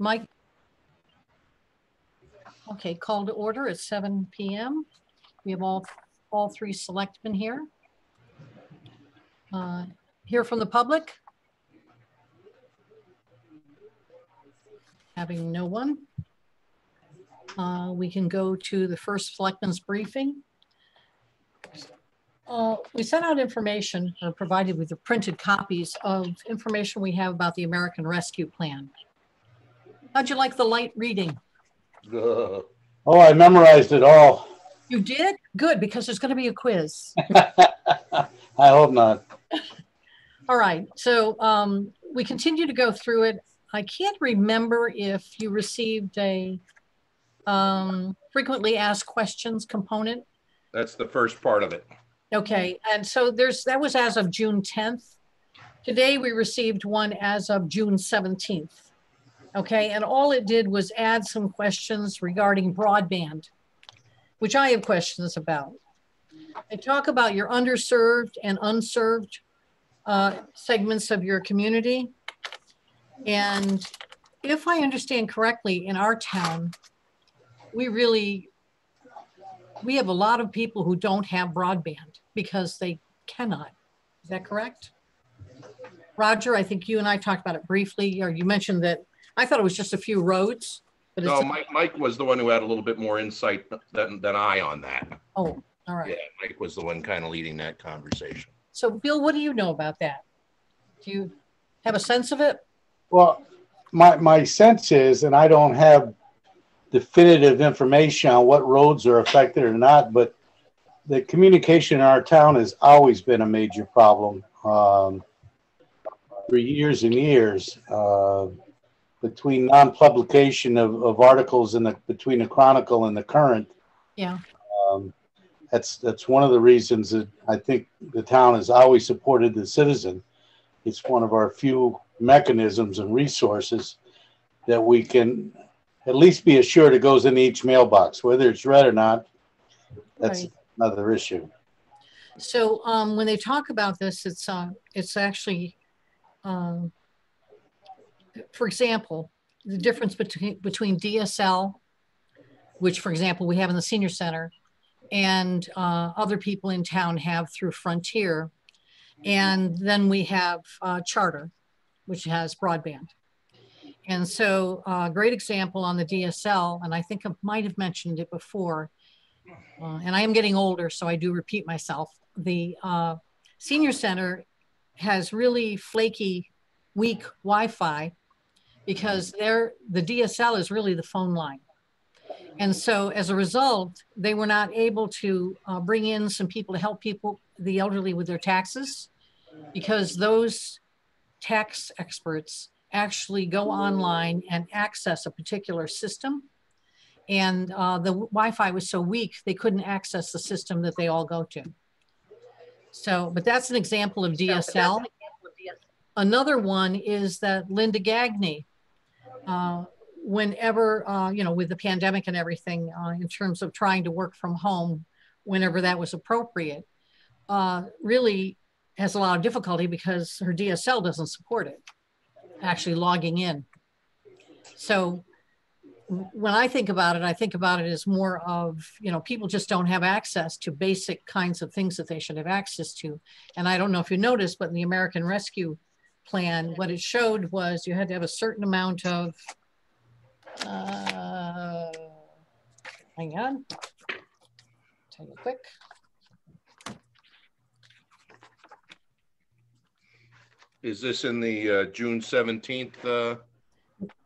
Mike. Okay, call to order at 7 p.m. We have all three selectmen here. Hear from the public? Having no one. We can go to the first selectmen's briefing. We sent out information or provided with the printed copies of information we have about the American Rescue Plan. How'd you like the light reading? Oh, I memorized it all. You did? Good, because there's going to be a quiz. I hope not. All right, so we continue to go through it. I can't remember if you received a frequently asked questions component. That's the first part of it. Okay, and so that was as of June 10th. Today we received one as of June 17th. Okay, and all it did was add some questions regarding broadband, which I have questions about. I talk about your underserved and unserved segments of your community. And if I understand correctly, in our town, we have a lot of people who don't have broadband because they cannot. Is that correct? Roger, I think you and I talked about it briefly, or you mentioned that. I thought it was just a few roads. But no, Mike was the one who had a little bit more insight than I on that. Oh, all right. Yeah, Mike was the one kind of leading that conversation. So, Bill, what do you know about that? Do you have a sense of it? Well, my sense is, and I don't have definitive information on what roads are affected or not, but the communication in our town has always been a major problem for years and years. Between non-publication of articles between the Chronicle and the Current. Yeah. That's one of the reasons that I think the town has always supported the citizen. It's one of our few mechanisms and resources that we can at least be assured it goes in each mailbox, whether it's read or not. That's right. Another issue. So when they talk about this, it's actually, for example, the difference between DSL, which, for example, we have in the senior center, and other people in town have through Frontier. And then we have Charter, which has broadband. And so a great example on the DSL, and I think I might have mentioned it before, and I am getting older, so I do repeat myself. The senior center has really flaky, weak Wi-Fi because the DSL is really the phone line. And so as a result, they were not able to bring in some people to help the elderly with their taxes, because those tax experts actually go online and access a particular system. And the Wi-Fi was so weak, they couldn't access the system that they all go to. So, but that's an example of DSL. Another one is that Linda Gagney, whenever, with the pandemic and everything, in terms of trying to work from home, whenever that was appropriate, really has a lot of difficulty because her DSL doesn't support it, actually logging in. So when I think about it as more of, people just don't have access to basic kinds of things that they should have access to. And I don't know if you noticed, but in the American Rescue Plan, what it showed was you had to have a certain amount of, hang on, tell you quick. Is this in the June 17th?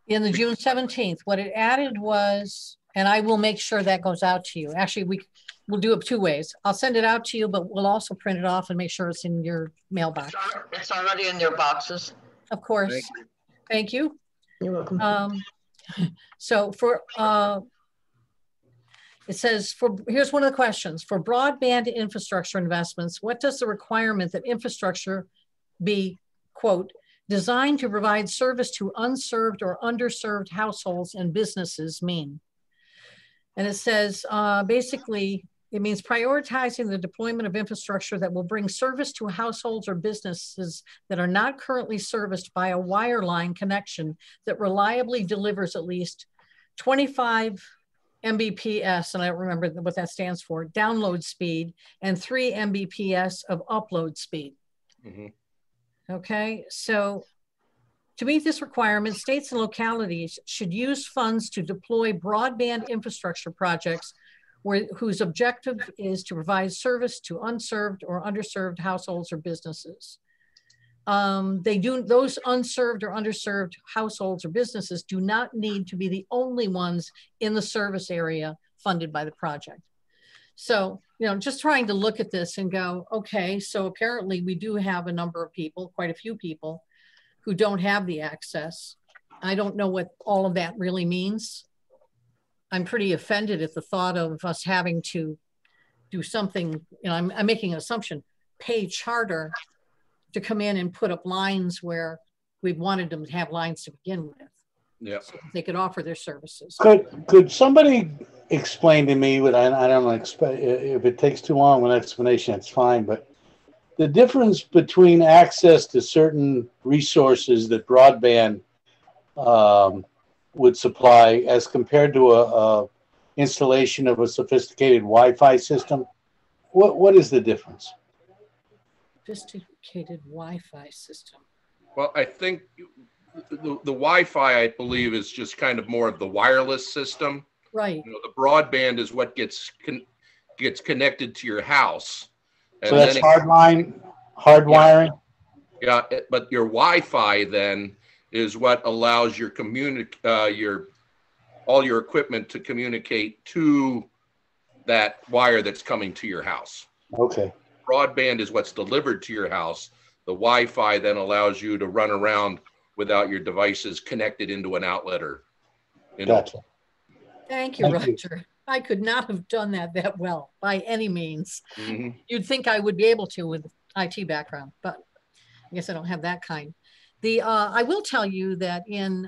In the June 17th, what it added was, and I will make sure that goes out to you. Actually, we'll do it two ways. I'll send it out to you, but we'll also print it off and make sure it's in your mailbox. It's already in your boxes. Of course. Thank you. You're welcome. So it says, here's one of the questions. For broadband infrastructure investments, what does the requirement that infrastructure be, quote, designed to provide service to unserved or underserved households and businesses mean? And it says, basically, It means prioritizing the deployment of infrastructure that will bring service to households or businesses that are not currently serviced by a wireline connection that reliably delivers at least 25 Mbps, and I don't remember what that stands for, download speed, and 3 Mbps of upload speed. Mm-hmm. Okay, so to meet this requirement, states and localities should use funds to deploy broadband infrastructure projects whose objective is to provide service to unserved or underserved households or businesses. Those unserved or underserved households or businesses do not need to be the only ones in the service area funded by the project. So, just trying to look at this and go, okay, so apparently we do have a number of people, quite a few people, who don't have the access. I don't know what all of that really means. I'm pretty offended at the thought of us having to do something, I'm making an assumption, pay Charter to come in and put up lines where we wanted them to have lines to begin with. Yeah. So they could offer their services. Could somebody explain to me what I don't expect? If it takes too long, an explanation, it's fine. But the difference between access to certain resources that broadband would supply as compared to a installation of a sophisticated Wi-Fi system, what is the difference? Sophisticated Wi-Fi system. Well, I think the Wi-Fi, I believe, is just kind of more of the wireless system. Right. The broadband is what gets connected to your house. And so that's hardwiring? Yeah, but your Wi-Fi then is what allows your all your equipment to communicate to that wire that's coming to your house. Okay. Broadband is what's delivered to your house. The Wi-Fi then allows you to run around without your devices connected into an outlet or. Gotcha. Thank you, Roger. I could not have done that well by any means. Mm-hmm. You'd think I would be able to with IT background, but I guess I don't have that kind. I will tell you that in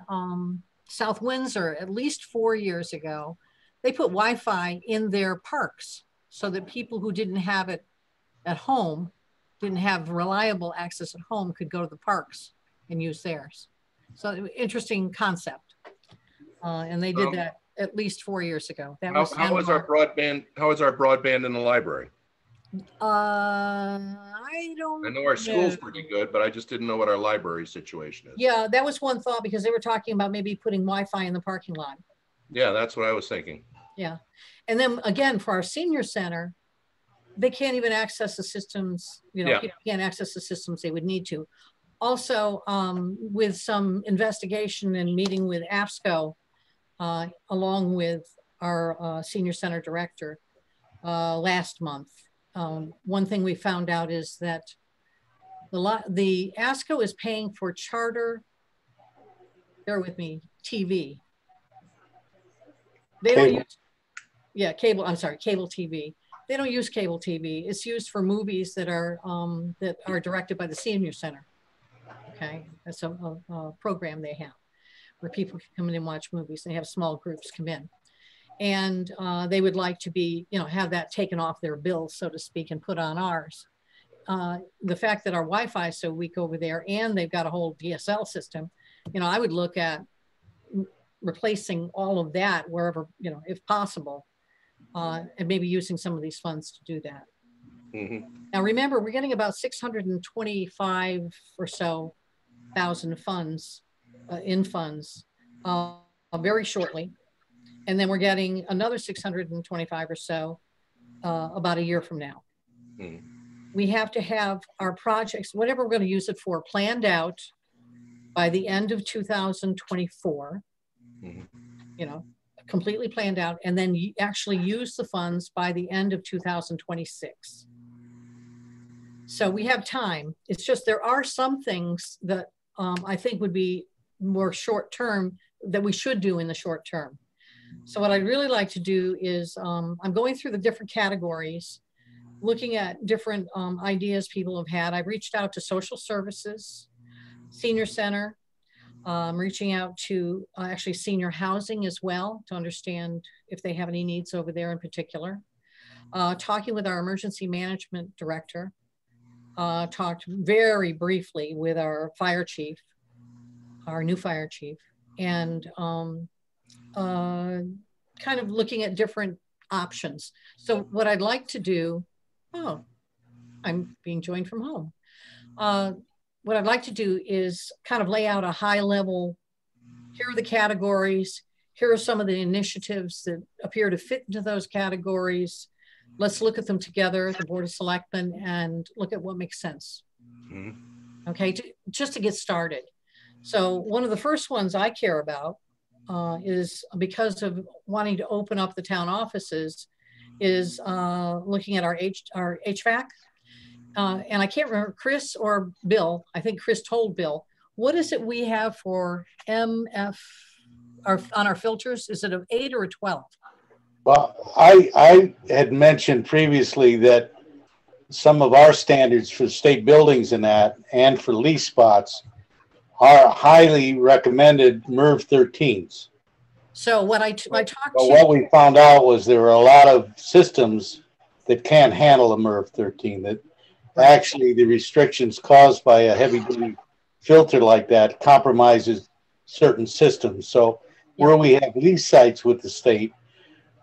South Windsor, at least 4 years ago, they put Wi-Fi in their parks so that people who didn't have it at home, didn't have reliable access at home, could go to the parks and use theirs. So interesting concept. And they did that at least 4 years ago. That was how is our broadband in the library? I know our school's pretty good, but I just didn't know what our library situation is. Yeah, that was one thought, because they were talking about maybe putting Wi-Fi in the parking lot. Yeah, that's what I was thinking. Yeah. And then again, for our senior center, they can't even access the systems, people can't access the systems they would need to. Also, with some investigation and meeting with APSCO, along with our senior center director last month, one thing we found out is that the ASCO is paying for Charter, bear with me, TV. They don't use, cable TV. They don't use cable TV. It's used for movies that are directed by the senior center. Okay, that's a program they have where people can come in and watch movies. They have small groups come in, and they would like to be, have that taken off their bill, so to speak, and put on ours. The fact that our Wi-Fi is so weak over there, and they've got a whole DSL system, I would look at replacing all of that wherever, if possible, and maybe using some of these funds to do that. Mm-hmm. Now, remember, we're getting about 625 or so thousand funds in funds very shortly. And then we're getting another 625 or so about a year from now. Mm. We have to have our projects, whatever we're going to use it for, planned out by the end of 2024, completely planned out, and then actually use the funds by the end of 2026. So we have time. It's just there are some things that I think would be more short term that we should do in the short term. So what I'd really like to do is I'm going through the different categories, looking at different ideas people have had. I've reached out to social services, senior center. I'm reaching out to actually senior housing as well to understand if they have any needs over there in particular. talking with our emergency management director, talked very briefly with our fire chief, our new fire chief, and kind of looking at different options. So what I'd like to do, oh, I'm being joined from home. What I'd like to do is kind of lay out a high level, here are the categories, here are some of the initiatives that appear to fit into those categories. Let's look at them together, the Board of Selectmen, and look at what makes sense. Mm-hmm. Okay, just to get started. So one of the first ones I care about is, because of wanting to open up the town offices, is looking at our HVAC. And I can't remember, Chris or Bill, I think Chris told Bill, what is it we have for MF on our filters? Is it an 8 or a 12? Well, I had mentioned previously that some of our standards for state buildings and for lease spots are highly recommended MERV 13s. So what I talked to... What we found out was there were a lot of systems that can't handle a MERV 13, that actually the restrictions caused by a heavy duty filter like that compromises certain systems. So where we have lease sites with the state,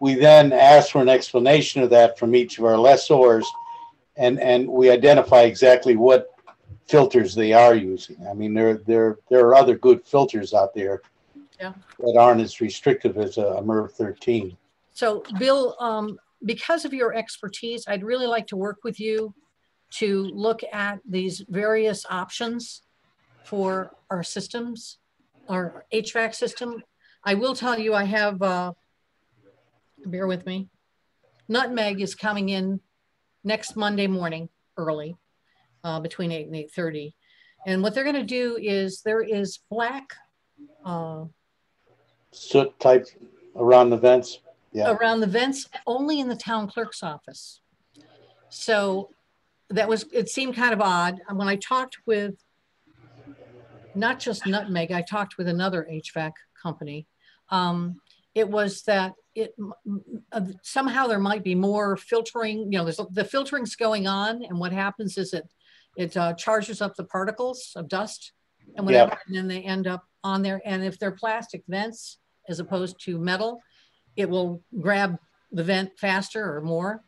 we then ask for an explanation of that from each of our lessors, and we identify exactly what filters they are using. I mean, there are other good filters out there that aren't as restrictive as a MERV 13. So Bill, because of your expertise, I'd really like to work with you to look at these various options for our systems, our HVAC system. I will tell you, I have, bear with me, Nutmeg is coming in next Monday morning early, between 8 and 8:30. And what they're going to do is, there is black soot type around the vents. Yeah. Around the vents, only in the town clerk's office. So it seemed kind of odd. And when I talked with, not just Nutmeg, I talked with another HVAC company. It was that somehow there might be more filtering, there's the filtering's going on, and what happens is it charges up the particles of dust and whatever, and then they end up on there. And if they're plastic vents as opposed to metal, it will grab the vent faster or more.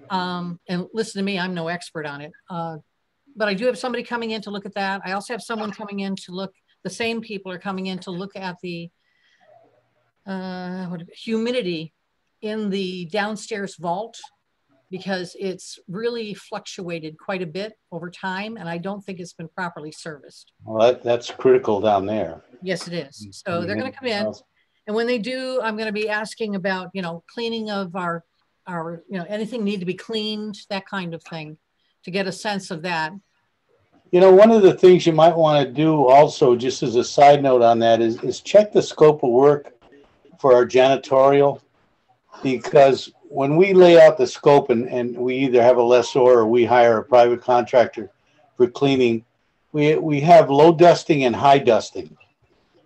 And listen to me, I'm no expert on it. But I do have somebody coming in to look at that. I also have someone coming in to look, the same people are coming in to look at the humidity in the downstairs vault, because it's really fluctuated quite a bit over time, and I don't think it's been properly serviced. Well, that's critical down there. Yes, it is. So they're going to come in, and when they do, I'm going to be asking about, cleaning of our, anything need to be cleaned, that kind of thing, to get a sense of that. One of the things you might want to do also, just as a side note on that, is check the scope of work for our janitorial, because when we lay out the scope and we either have a lessor or we hire a private contractor for cleaning, we have low dusting and high dusting.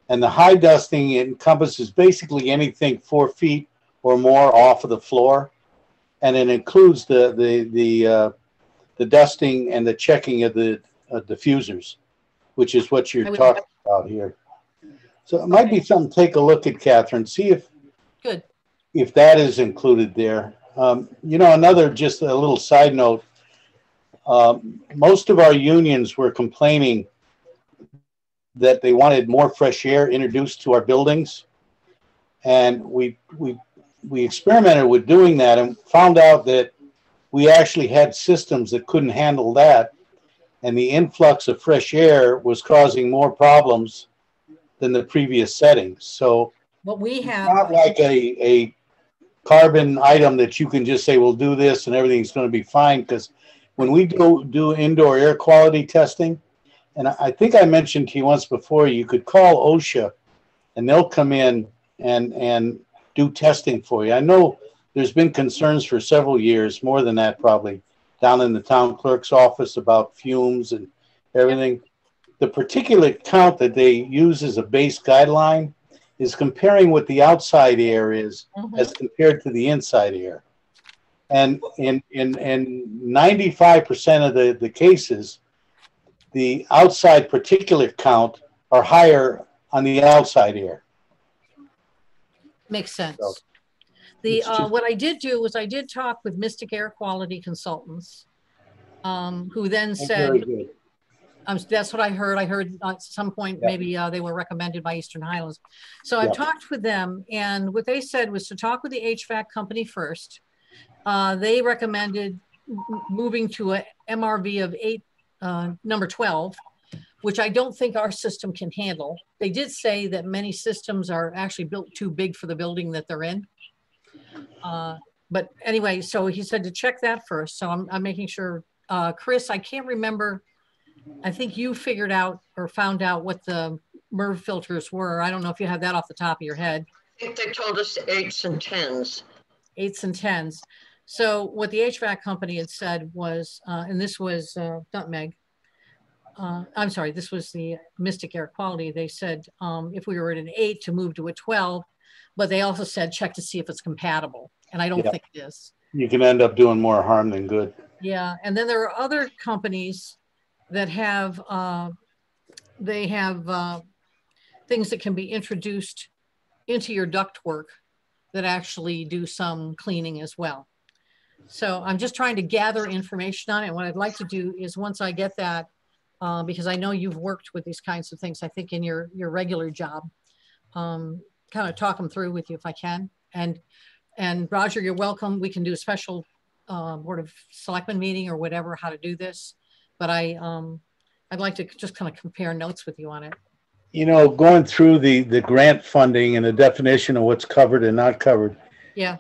And the high dusting encompasses basically anything 4 feet or more off of the floor. And it includes the dusting and the checking of the diffusers, which is what you're talking about here. So it might be something to take a look at, Catherine, see if that is included there. Another, just a little side note, most of our unions were complaining that they wanted more fresh air introduced to our buildings. And we experimented with doing that and found out that we actually had systems that couldn't handle that. And the influx of fresh air was causing more problems than the previous settings. So what we have, it's not like a carbon item that you can just say, we'll do this and everything's going to be fine. Because when we do indoor air quality testing, and I think I mentioned to you once before, you could call OSHA and they'll come in and do testing for you. I know there's been concerns for several years, more than that probably, down in the town clerk's office about fumes and everything. Yep. The particulate count that they use as a base guideline is comparing what the outside air is as compared to the inside air. And in 95% of the cases, the outside particulate count are higher on the outside air. Makes sense. So, what I did do was I did talk with Mystic Air Quality Consultants, who then said, that's what I heard. I heard at some point, maybe they were recommended by Eastern Highlands. So I talked with them, and what they said was to talk with the HVAC company first. They recommended moving to a MRV of 8, number 12, which I don't think our system can handle. They did say that many systems are actually built too big for the building that they're in. But anyway, so he said to check that first. So I'm making sure, Chris, I can't remember. I think you figured out or found out what the MERV filters were. I don't know if you have that off the top of your head. I think they told us 8s and 10s. 8s and 10s. So what the HVAC company had said was, and this was Nutmeg, I'm sorry, this was the Mystic Air Quality. They said if we were at an 8 to move to a 12, but they also said check to see if it's compatible. And I don't think it is. You can end up doing more harm than good. Yeah, and then there are other companies that have, things that can be introduced into your ductwork that actually do some cleaning as well. So I'm just trying to gather information on it. What I'd like to do is once I get that, because I know you've worked with these kinds of things, I think in your regular job, kind of talk them through with you if I can. And Roger, you're welcome. We can do a special Board of Selectmen meeting or whatever, how to do this. But I'd like to just kind of compare notes with you on it. You know, going through the grant funding and the definition of what's covered and not covered. Yeah.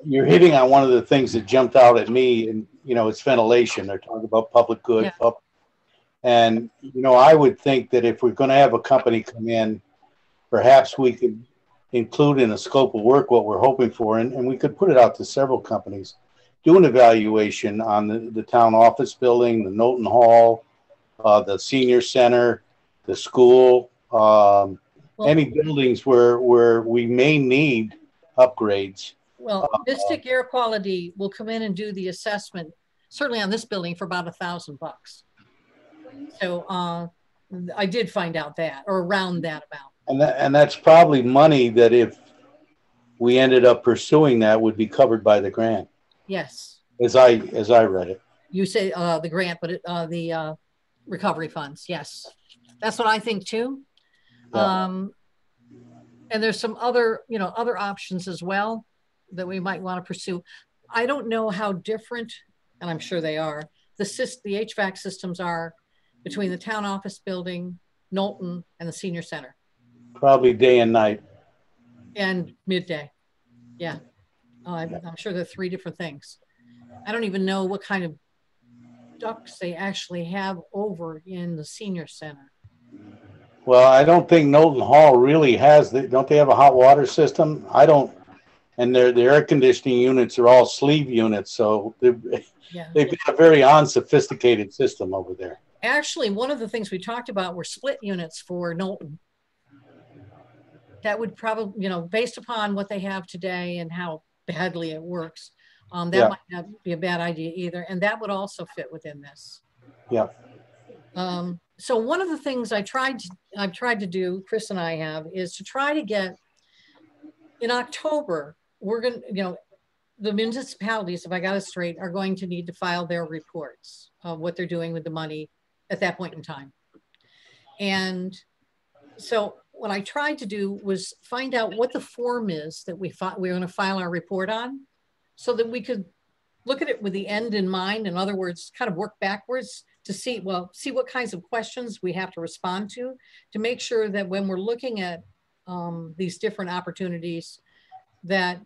You're hitting on one of the things that jumped out at me, and you know, it's ventilation. They're talking about public good, and you know, I would think that if we're going to have a company come in, perhaps we could include in a scope of work what we're hoping for, and we could put it out to several companies, do an evaluation on the town office building, the Knowlton Hall, the senior center, the school, any buildings where we may need upgrades. Well, Mystic Air Quality will come in and do the assessment, certainly on this building, for about $1,000 bucks. So I did find out that, or around that amount. And that's probably money that if we ended up pursuing that would be covered by the grant. Yes. As I read it. You say the grant, but the recovery funds. Yes, that's what I think too. Yeah. And there's some other, other options as well that we might want to pursue. I don't know how different, and I'm sure they are, the HVAC systems are between the town office building, Knowlton, and the senior center. Probably day and night. And midday. Yeah. I'm sure they're 3 different things. I don't even know what kind of ducts they actually have over in the senior center. Well, I don't think Knowlton Hall really has, don't they have a hot water system? I don't, and their air conditioning units are all sleeve units, so they've got a very unsophisticated system over there. Actually, one of the things we talked about were split units for Knowlton. That would probably, based upon what they have today and how badly it works, that might not be a bad idea either. And that would also fit within this. Yeah. So one of the things I've tried to do, Chris and I have, is to try to get, in October, we're going to, the municipalities, if I got it straight, are going to need to file their reports of what they're doing with the money at that point in time. And so what I tried to do was find out what the form is that we're going to file our report on, so that we could look at it with the end in mind. In other words, kind of work backwards to see what kinds of questions we have to respond to make sure that when we're looking at these different opportunities, that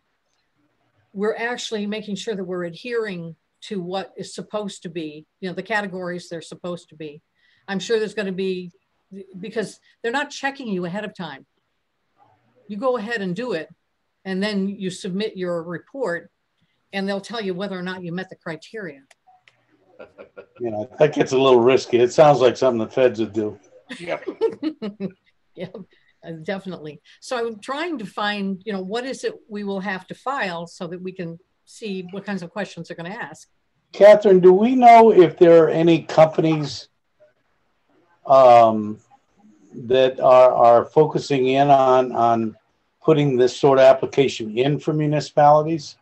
we're actually making sure that we're adhering to what is supposed to be, the categories they're supposed to be. I'm sure there's going to be, because they're not checking you ahead of time. You go ahead and do it, and then you submit your report, and they'll tell you whether or not you met the criteria. That gets a little risky. It sounds like something the feds would do. Yep. Yeah, definitely. So I'm trying to find, what is it we will have to file so that we can see what kinds of questions they're going to ask. Catherine, do we know if there are any companies that are focusing in on putting this sort of application in for municipalities?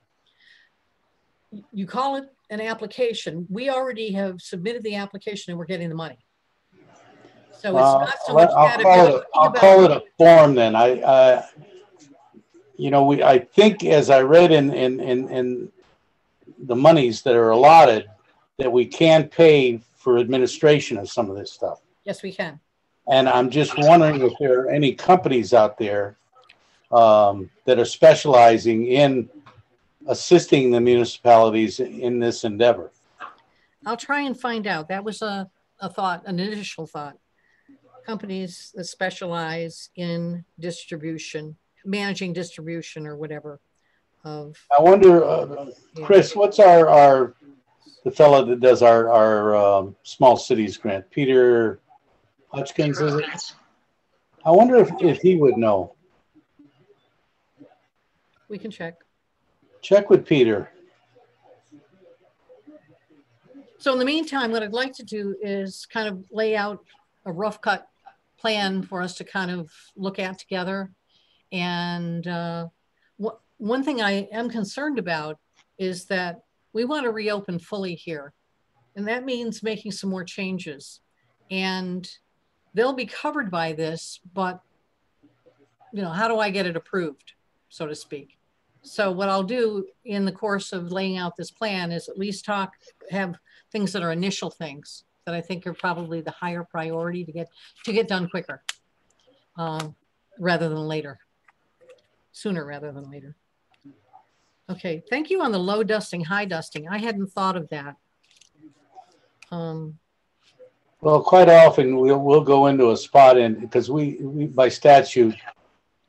You call it an application. We already have submitted the application and we're getting the money. So it's not so much I'll call it a form then. You know, I think as I read in the monies that are allotted, that we can pay for administration of some of this stuff. Yes, we can. And I'm just wondering if there are any companies out there that are specializing in assisting the municipalities in this endeavor. I'll try and find out. That was a thought, an initial thought. Companies that specialize in distribution, managing distribution or whatever. I wonder, Chris, what's the fellow that does our small cities grant, Peter Hutchins, is it? I wonder if he would know. We can check. Check with Peter. So in the meantime, what I'd like to do is kind of lay out a rough cut plan for us to kind of look at together. And one thing I am concerned about is that we want to reopen fully here. And that means making some more changes. And they'll be covered by this, but you know, how do I get it approved, so to speak? So what I'll do in the course of laying out this plan is at least have things that are initial things that I think are probably the higher priority to get done quicker, rather than later, sooner rather than later. Okay, thank you on the low dusting, high dusting. I hadn't thought of that. Well, quite often we'll go into a spot because we by statute,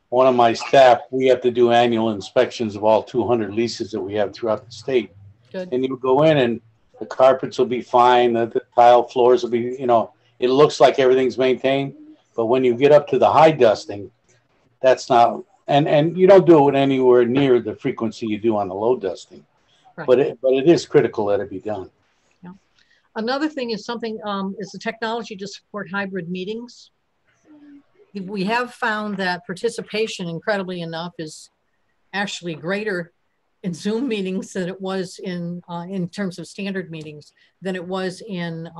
one of my staff, we have to do annual inspections of all 200 leases that we have throughout the state. Good. And you go in and the carpets will be fine, the tile floors will be, you know, it looks like everything's maintained. But when you get up to the high dusting, that's not, and you don't do it anywhere near the frequency you do on the low dusting. Right. But it is critical that it be done. Yeah. Another thing is is the technology to support hybrid meetings. We have found that participation, incredibly enough, is actually greater in Zoom meetings than it was in terms of standard meetings than it was in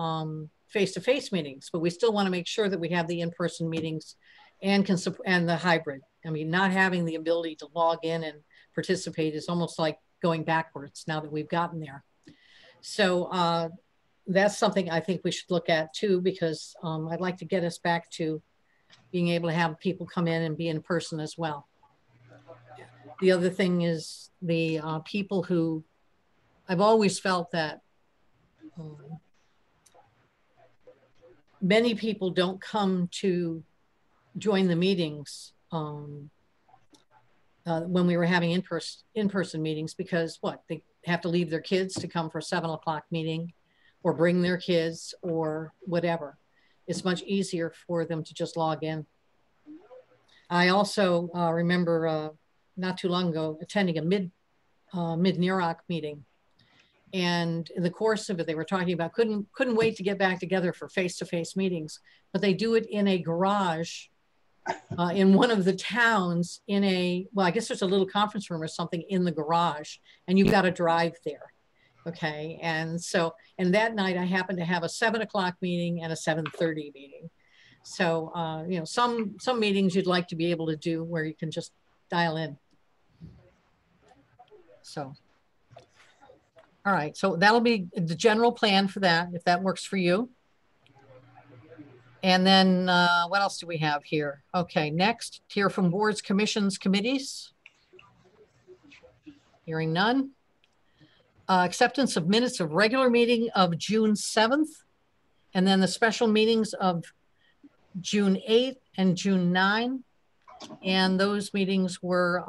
face-to-face meetings. But we still want to make sure that we have the in-person meetings and the hybrid. I mean, not having the ability to log in and participate is almost like going backwards now that we've gotten there. So that's something I think we should look at too, because I'd like to get us back to being able to have people come in and be in person as well. The other thing is the people who, I've always felt that many people don't come to join the meetings when we were having in-person meetings because they have to leave their kids to come for a 7 o'clock meeting or bring their kids or whatever. It's much easier for them to just log in. I also remember not too long ago attending a mid-NEROC meeting. And in the course of it, they were talking about couldn't wait to get back together for face-to-face meetings, but they do it in a garage in one of the towns well, I guess there's a little conference room or something in the garage, and you've got to drive there. Okay, and that night I happened to have a 7 o'clock meeting and a 7:30 meeting. So, you know, some meetings you'd like to be able to do where you can just dial in. So, all right, so that'll be the general plan for that, if that works for you. And then what else do we have here? Okay, next, hear from boards, commissions, committees. Hearing none. Acceptance of minutes of regular meeting of June 7th, and then the special meetings of June 8th and June 9. And those meetings were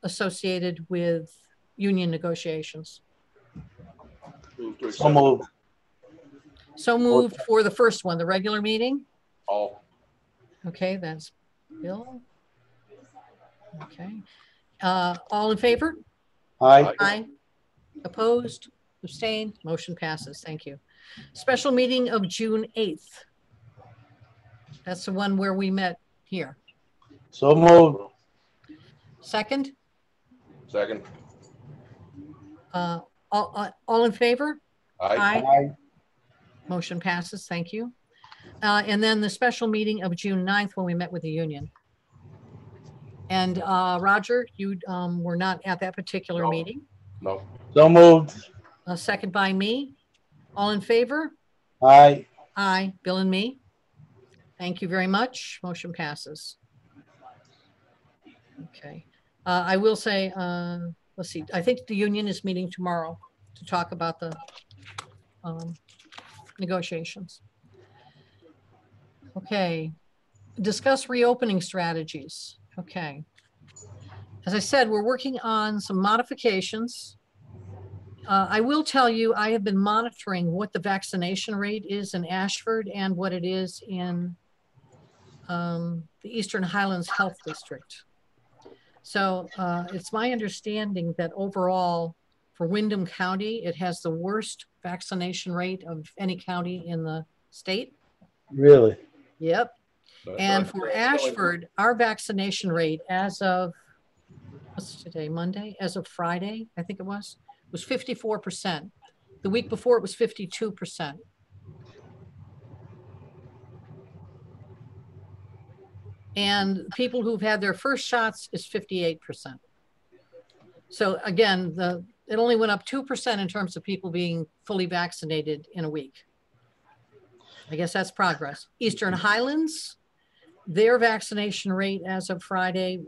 associated with union negotiations. So moved. So moved for the first one, the regular meeting. All. Okay, that's Bill. Okay. All in favor? Aye. Aye. Opposed? Abstained? Motion passes. Thank you. Special meeting of June 8th. That's the one where we met here. So moved. Second? Second. All in favor? Aye. Aye. Motion passes. Thank you. And then the special meeting of June 9th when we met with the union. And Roger, you were not at that particular meeting. No. So moved. A second by me. All in favor? Aye. Aye. Bill and me. Thank you very much. Motion passes. Okay. I will say, let's see, I think the union is meeting tomorrow to talk about the negotiations. Okay. Discuss reopening strategies. Okay. As I said, we're working on some modifications. I will tell you, I have been monitoring what the vaccination rate is in Ashford and what it is in the Eastern Highlands Health District. So it's my understanding that overall for Windham County, it has the worst vaccination rate of any county in the state. Really? Yep. And for Ashford, our vaccination rate as of, what's today, Monday? As of Friday, I think it was 54%. The week before it was 52%. And people who've had their first shots is 58%. So again, it only went up 2% in terms of people being fully vaccinated in a week. I guess that's progress. Eastern Highlands, their vaccination rate as of Friday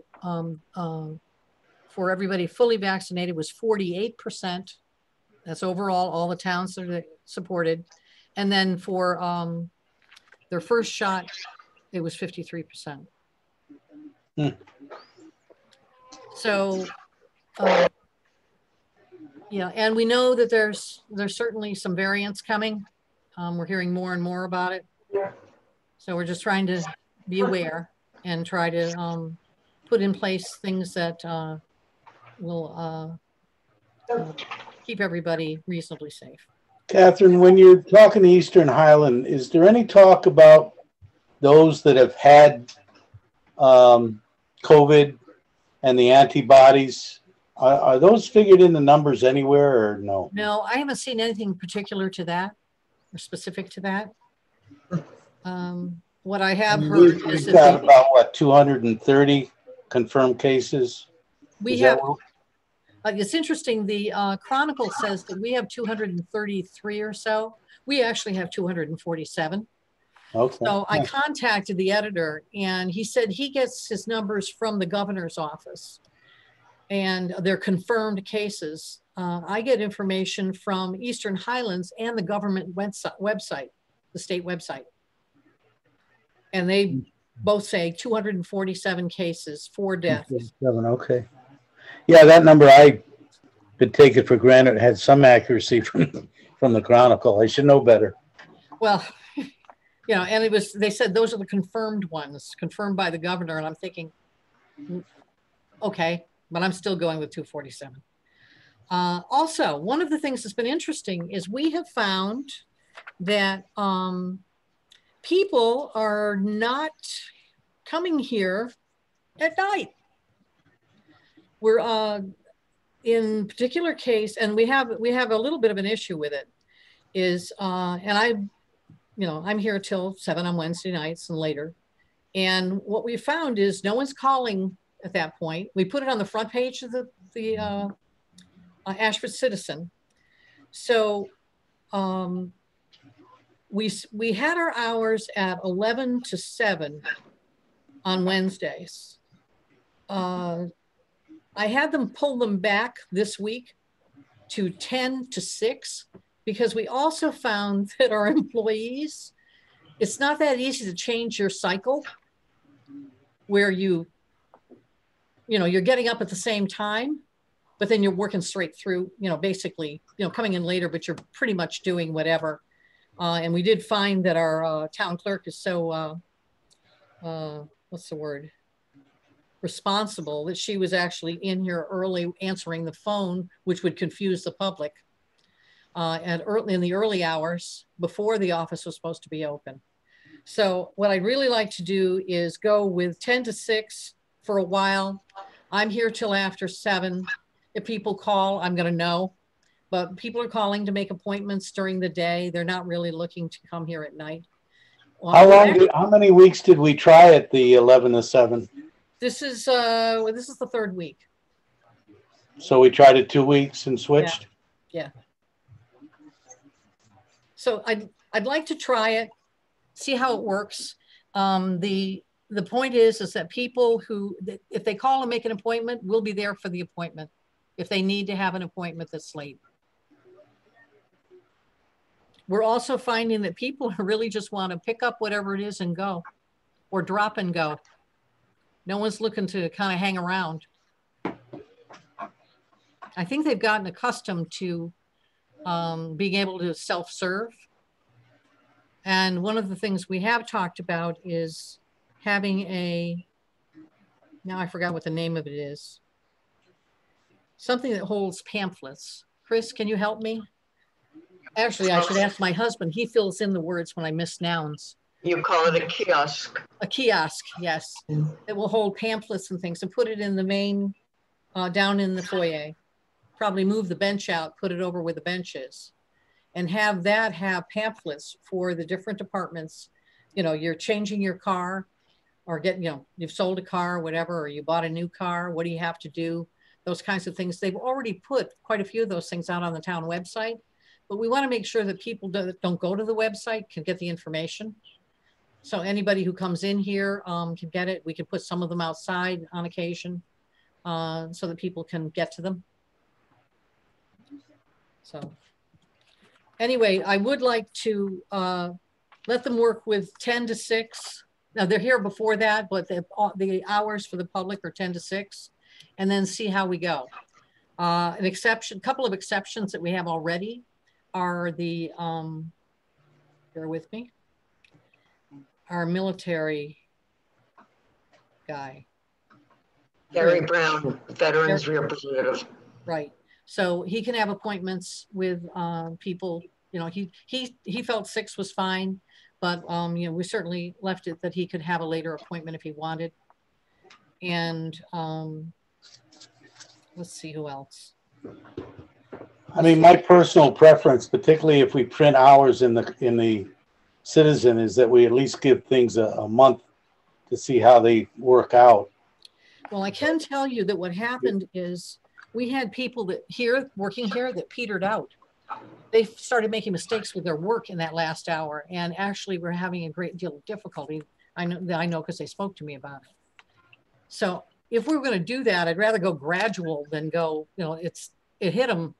for everybody fully vaccinated was 48%. That's overall, all the towns that are supported. And then for their first shot, it was 53%. So, yeah, and we know that there's certainly some variants coming. We're hearing more and more about it. So we're just trying to be aware and try to put in place things that will keep everybody reasonably safe. Catherine, when you're talking to Eastern Highland, is there any talk about those that have had COVID and the antibodies? Are those figured in the numbers anywhere or no? No, I haven't seen anything particular to that or specific to that. What I have heard is we've got about what, 230 confirmed cases? We have. It's interesting. The Chronicle says that we have 233 or so. We actually have 247. Okay. So I contacted the editor and he said he gets his numbers from the governor's office and they're confirmed cases. I get information from Eastern Highlands and the government website, the state website. And they both say 247 cases, 4 deaths. Okay. Yeah, that number I could take it for granted had some accuracy from the Chronicle. I should know better. Well, you know, and they said those are the confirmed ones, confirmed by the governor. And I'm thinking, okay, but I'm still going with 247. Also, one of the things that's been interesting is we have found that people are not coming here at night. We're in particular case, and we have a little bit of an issue with it, is and I'm here till 7 on Wednesday nights and later. And what we found is no one's calling at that point. We put it on the front page of the Ashford Citizen. So we had our hours at 11 to 7 on Wednesdays. I had them pull them back this week to 10 to 6 because we also found that our employees, it's not that easy to change your cycle where you're getting up at the same time, but then you're working straight through, basically, coming in later, but you're pretty much doing whatever. And we did find that our town clerk is so, what's the word? responsible that she was actually in here early answering the phone, which would confuse the public in the early hours before the office was supposed to be open. So what I'd really like to do is go with 10 to 6 for a while. I'm here till after 7. If people call, I'm going to know. But people are calling to make appointments during the day. They're not really looking to come here at night. Well, how many weeks did we try at the 11 to 7? This is the 3rd week. So we tried it 2 weeks and switched? Yeah. So I'd like to try it, see how it works. The point is that people who, if they call and make an appointment, we'll be there for the appointment if they need to have an appointment that's late. We're also finding that people really just want to pick up whatever it is and go, or drop and go. No one's looking to kind of hang around. I think they've gotten accustomed to being able to self-serve. And one of the things we have talked about is having now I forgot what the name of it is. Something that holds pamphlets. Chris, can you help me? Actually, I should ask my husband. He fills in the words when I miss nouns. You call it a kiosk. A kiosk, yes. That will hold pamphlets and things and put it in the main, down in the foyer. Probably move the bench out, put it over where the bench is. And have pamphlets for the different departments. You know, you're changing your car or you've sold a car, whatever, or you bought a new car. What do you have to do? Those kinds of things. They've already put quite a few of those things out on the town website, but we want to make sure that people don't go to the website can get the information. So anybody who comes in here can get it. We can put some of them outside on occasion so that people can get to them. So anyway, I would like to let them work with 10 to 6. Now they're here before that, but the hours for the public are 10 to 6, and then see how we go. Couple of exceptions that we have already are the, bear with me, our military guy. Gary Brown, Veterans Representative. Right. So he can have appointments with people. You know, he felt 6 was fine, but you know, we certainly left it that he could have a later appointment if he wanted. And let's see who else. I mean, my personal preference, particularly if we print hours in the Citizen, is that we at least give things a month to see how they work out. Well, I can tell you that what happened is we had people working here that petered out. They started making mistakes with their work in that last hour, and actually we're having a great deal of difficulty. I know because they spoke to me about it. So if we're going to do that, I'd rather go gradual than go, you know, it hit them.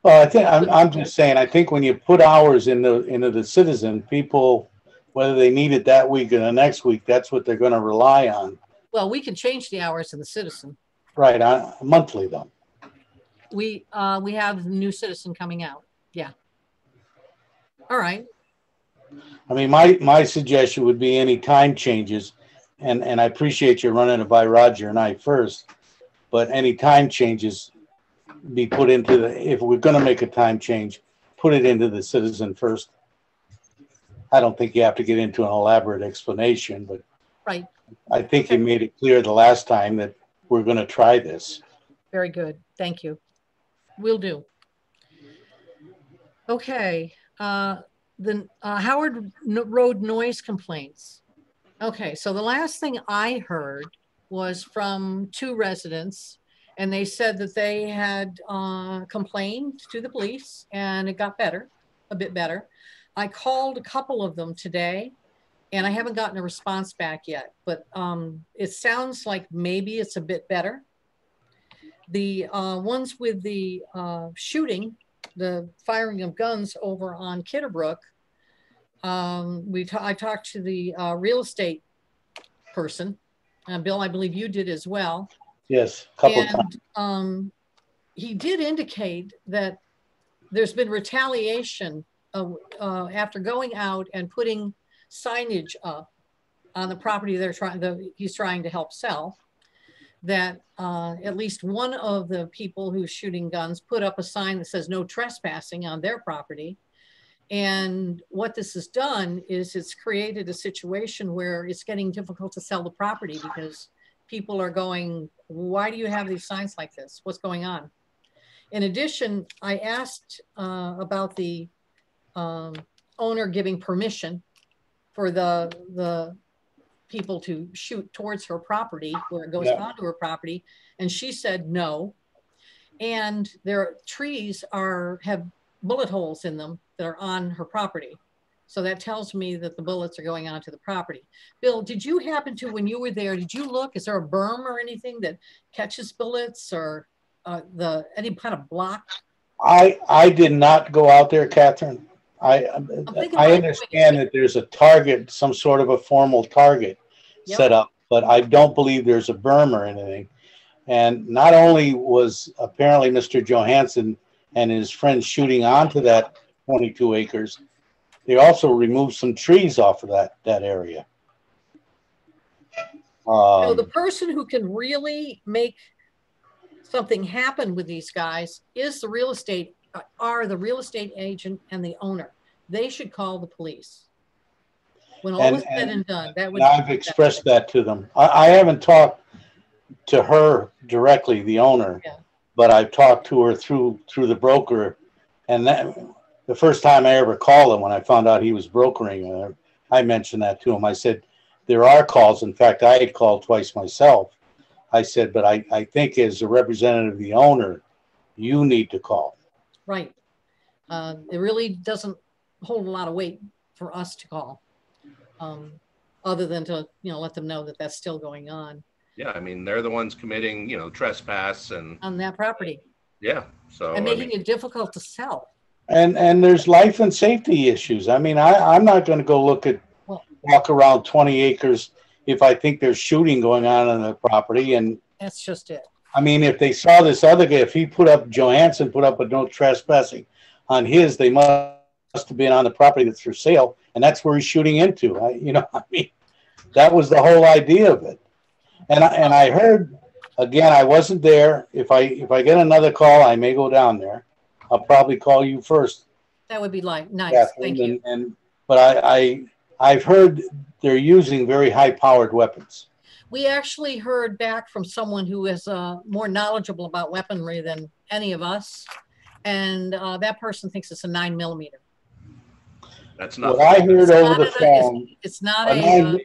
Well, I think I'm just saying, I think when you put hours into the Citizen, people, whether they need it that week or the next week, that's what they're going to rely on. Well, we can change the hours in the Citizen. Right, monthly though. We have the new Citizen coming out. Yeah. All right. I mean, my suggestion would be any time changes, and I appreciate you running it by Roger and I first, but any time changes be put into if we're going to make a time change, put it into the Citizen first. I don't think you have to get into an elaborate explanation, but right. I think you made it clear the last time that we're going to try this. Very good. Thank you. Will do. Okay. The Howard Road noise complaints. Okay. So the last thing I heard was from 2 residents, and they said that they had complained to the police and it got better, a bit better. I called a couple of them today and I haven't gotten a response back yet, but it sounds like maybe it's a bit better. The ones with the shooting, the firing of guns over on Kitterbrook, I talked to the real estate person. Bill, I believe you did as well. Yes, a couple of times. He did indicate that there's been retaliation after going out and putting signage up on the property he's trying to help sell. that at least one of the people who's shooting guns put up a sign that says no trespassing on their property. And what this has done is it's created a situation where it's getting difficult to sell the property because people are going, why do you have these signs like this? What's going on? In addition, I asked about the owner giving permission for the people to shoot towards her property where it goes onto her property. And she said no. And their trees have bullet holes in them that are on her property. So that tells me that the bullets are going onto the property. Bill, did you happen to, when you were there, did you look, is there a berm or anything that catches bullets or any kind of block? I did not go out there, Catherine. I understand that there's a target, some sort of a formal target set up, but I don't believe there's a berm or anything. And not only was apparently Mr. Johansson and his friends shooting onto that 22 acres, they also removed some trees off of that area. So the person who can really make something happen with these guys is the real estate agent and the owner. They should call the police. When all is said and done, that would. I've expressed that to them. I haven't talked to her directly, the owner, but I've talked to her through the broker. And that the first time I ever called him, when I found out he was brokering, I mentioned that to him. I said, there are calls. In fact, I had called twice myself. I said, but I think as a representative of the owner, you need to call. Right. It really doesn't hold a lot of weight for us to call, other than to, let them know that that's still going on. Yeah, I mean, they're the ones committing, trespass and on that property. Yeah. So and making it difficult to sell. And there's life and safety issues. I mean, I'm not going to go walk around 20 acres if I think there's shooting going on the property. And that's just it. I mean, if they saw this other guy, if he Johansson put up a no trespassing on his, they must have been on the property that's for sale, and that's where he's shooting into. I mean, that was the whole idea of it. And I heard, again, I wasn't there. If I get another call, I may go down there. I'll probably call you first. That would be nice. Catherine. Thank you. But I've heard they're using very high-powered weapons. We actually heard back from someone who is more knowledgeable about weaponry than any of us, and that person thinks it's a 9mm. That's not. What I heard over the phone. It's not a 9mm.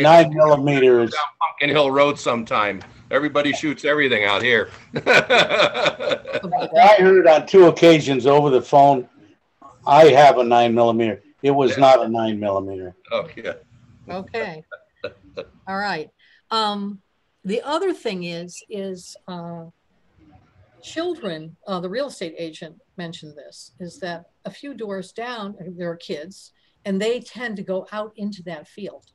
Down Pumpkin Hill Road sometime. Everybody shoots everything out here. I heard on 2 occasions over the phone, I have a 9mm. It was not a 9mm. Oh, yeah. Okay. All right. The other thing is children, the real estate agent mentioned this, is that a few doors down, there are kids, and they tend to go out into that field.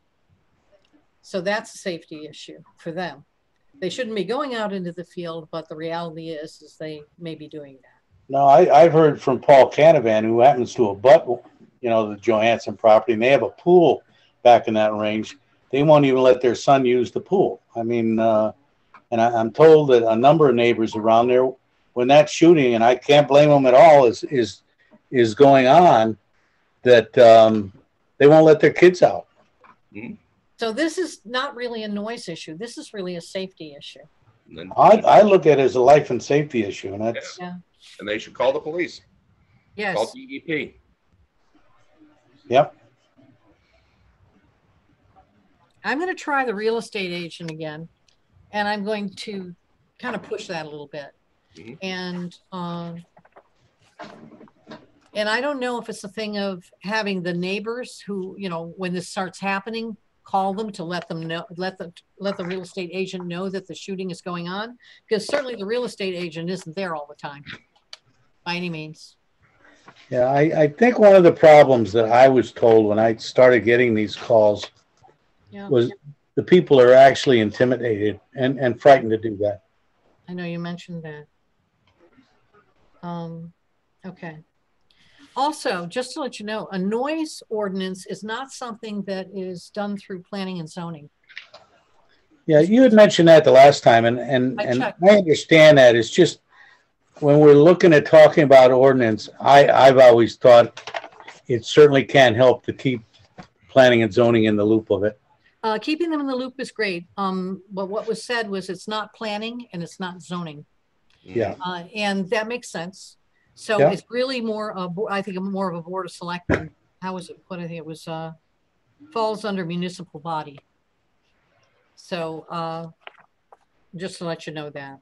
So that's a safety issue for them. They shouldn't be going out into the field, but the reality is they may be doing that. No, I've heard from Paul Canavan, who happens to abut, the Johansson property, and they have a pool back in that range. They won't even let their son use the pool. I mean, and I'm told that a number of neighbors around there, when that shooting, and I can't blame them at all, is going on, that they won't let their kids out. Mm-hmm. So this is not really a noise issue. This is really a safety issue. I look at it as a life and safety issue, and that's and they should call the police. Yes. Call DEP. Yep. I'm going to try the real estate agent again, and I'm going to kind of push that a little bit. Mm-hmm. And I don't know if it's a thing of having the neighbors who, when this starts happening, call them to let them know, let the real estate agent know that the shooting is going on, because certainly the real estate agent isn't there all the time by any means. Yeah, I think one of the problems that I was told when I started getting these calls was the people are actually intimidated and frightened to do that. I know you mentioned that. Okay. Also, just to let you know, a noise ordinance is not something that is done through planning and zoning. Yeah, you had mentioned that the last time, and I understand that. It's just when we're looking at talking about ordinance, I've always thought it certainly can help to keep planning and zoning in the loop of it. Keeping them in the loop is great. But what was said was it's not planning and it's not zoning. Yeah. And that makes sense. So it's really more of, I think more of a board of selectmen. How was it put? I think it was, falls under municipal body. So just to let you know that.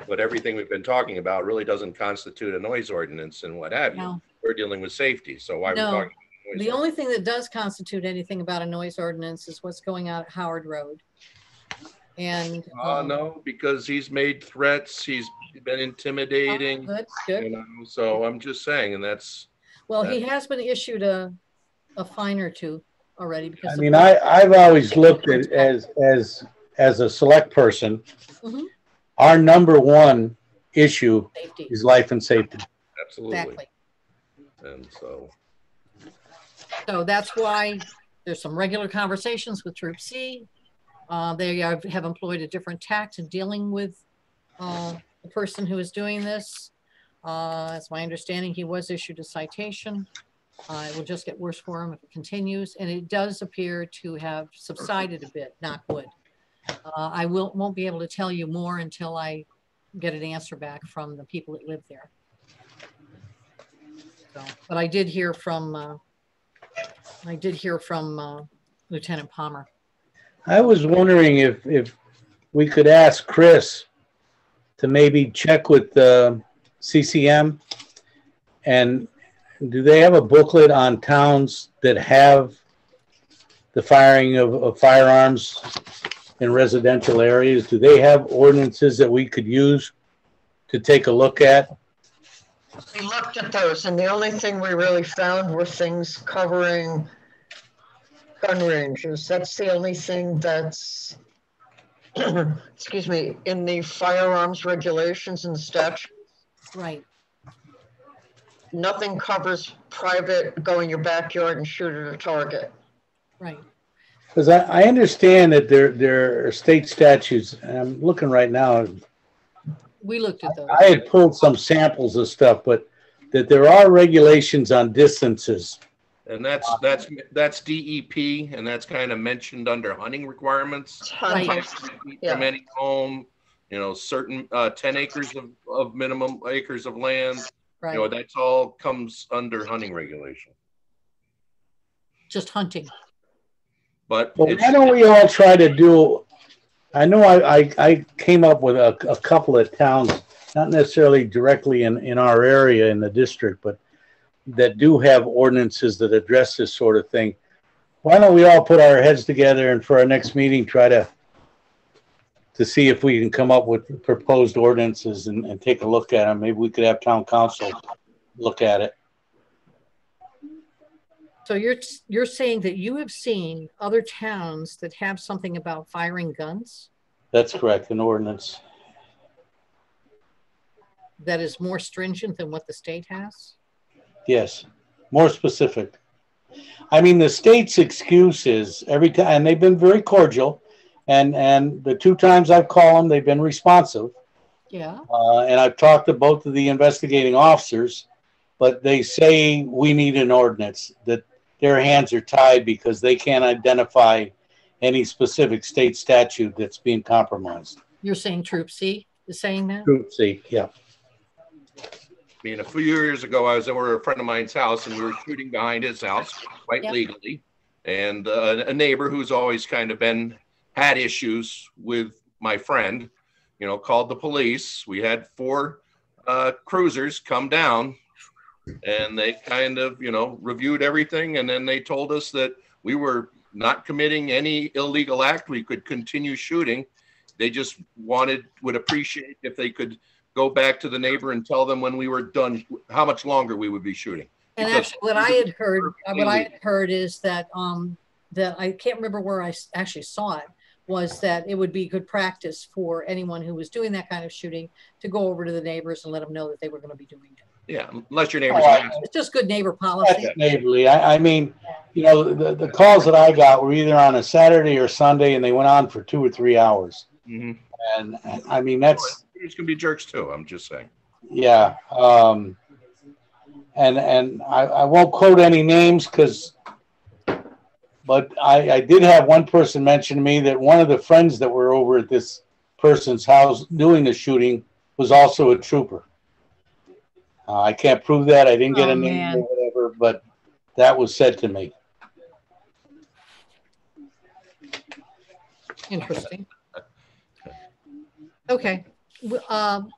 But everything we've been talking about really doesn't constitute a noise ordinance and what have you. No. We're dealing with safety. So why are we talking about noise the only thing that does constitute anything about a noise ordinance is what's going on at Howard Road. And no, because he's made threats, he's been intimidating. Good, good. You know, so I'm just saying, and that's he has been issued a fine or two already. Because I mean, I've always looked at as a select person, our number one issue is life and safety. Absolutely. Exactly. And so that's why there's some regular conversations with Troop C. They have employed a different tact in dealing with the person who is doing this. It's my understanding he was issued a citation. It will just get worse for him if it continues, and it does appear to have subsided a bit, knock wood. I won't be able to tell you more until I get an answer back from the people that live there. So, but I did hear from Lieutenant Palmer. I was wondering if we could ask Chris to maybe check with CCM, and do they have a booklet on towns that have the firing of firearms in residential areas? Do they have ordinances that we could use to take a look at? We looked at those, and the only thing we really found were things covering gun ranges. That's the only thing that's, excuse me, in the firearms regulations and statutes. Right. Nothing covers private, go in your backyard and shoot at a target. Right. Because I understand that there are state statutes, and I'm looking right now. We looked at those. I had pulled some samples of stuff, but that there are regulations on distances. And that's DEP, and that's kind of mentioned under hunting requirements. Right. From any home, you know, certain 10 acres of minimum acres of land. Right. You know, that's all comes under hunting regulation. Just hunting. But why don't we all try to do? I know I came up with a couple of towns, not necessarily directly in our area in the district, but that do have ordinances that address this sort of thing. Why don't we all put our heads together and for our next meeting try to see if we can come up with proposed ordinances and take a look at them. Maybe we could have town council look at it. So you're saying that you have seen other towns that have something about firing guns? That's correct, an ordinance. That is more stringent than what the state has? Yes, more specific. I mean, the state's excuse is every time, and they've been very cordial, and the 2 times I've called them, they've been responsive. Yeah. And I've talked to both of the investigating officers, but they say we need an ordinance, that their hands are tied because they can't identify any specific state statute that's being compromised. You're saying Troop C is saying that? Troop C, yeah. I mean, a few years ago, I was over at a friend of mine's house, and we were shooting behind his house quite legally. And a neighbor who's always kind of had issues with my friend, you know, called the police. We had 4 cruisers come down, and they kind of, you know, reviewed everything. And then they told us that we were not committing any illegal act. We could continue shooting. They just would appreciate if they could go back to the neighbor and tell them when we were done, how much longer we would be shooting. And actually what I had heard is that, that I can't remember where I actually saw it, was that it would be good practice for anyone who was doing that kind of shooting to go over to the neighbors and let them know that they were going to be doing it. Yeah, unless your neighbor's it's just good neighbor policy. Neighborly. I mean, you know, the calls that I got were either on a Saturday or Sunday, and they went on for 2 or 3 hours. Mm-hmm. And I mean, that's, There's gonna be jerks too. I'm just saying. yeah. And I won't quote any names but I did have one person mention to me that one of the friends that were over at this person's house doing the shooting was also a trooper. I can't prove that. I didn't get a name or whatever, but that was said to me. Interesting. Okay.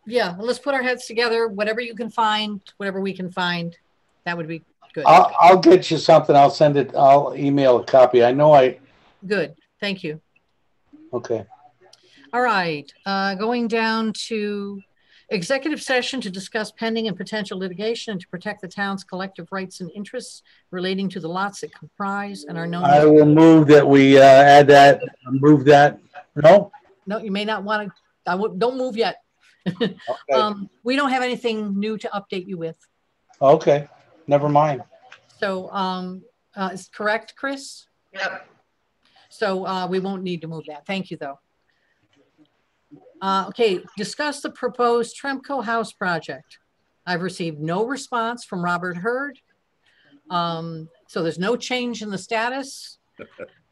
Yeah, let's put our heads together. Whatever you can find, whatever we can find, that would be good. I'll get you something. I'll send it. I'll email a copy. I know I. Good. Thank you. Okay. All right. Going down to executive session to discuss pending and potential litigation and to protect the town's collective rights and interests relating to the lots that comprise and are known. I will move that we add that. Move that. No. No, you may not want to. Don't move yet. Okay. We don't have anything new to update you with. Okay. Never mind. So, is correct, Chris? Yep. So we won't need to move that. Thank you, though. Okay, discuss the proposed Tremco House project. I've received no response from Robert Hurd. So there's no change in the status.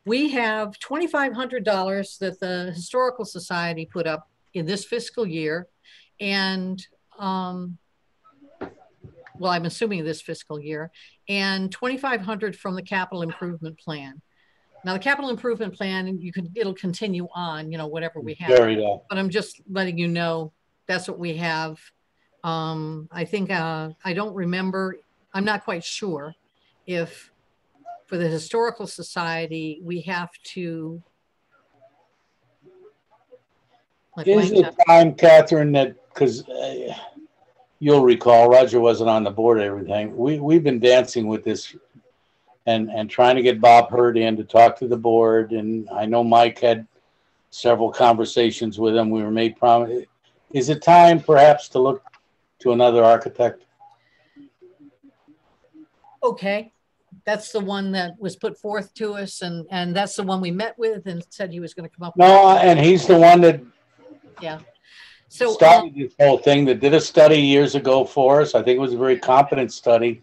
We have $2,500 that the Historical Society put up in this fiscal year. And, well, I'm assuming this fiscal year, and $2,500 from the capital improvement plan. Now the capital improvement plan, it'll continue on, you know, whatever we have. But I'm just letting you know that's what we have. I think I don't remember. I'm not quite sure if for the Historical Society we have to. Is it time, Catherine, that because you'll recall Roger wasn't on the board and everything. We've been dancing with this. And trying to get Bob Hurd in to talk to the board. And I know Mike had several conversations with him. We were made promise. Is it time perhaps to look to another architect? Okay. That's the one that was put forth to us. And that's the one we met with and said he was going to come up with. No, and he's the one that started this whole thing, that did a study years ago for us. I think it was a very competent study.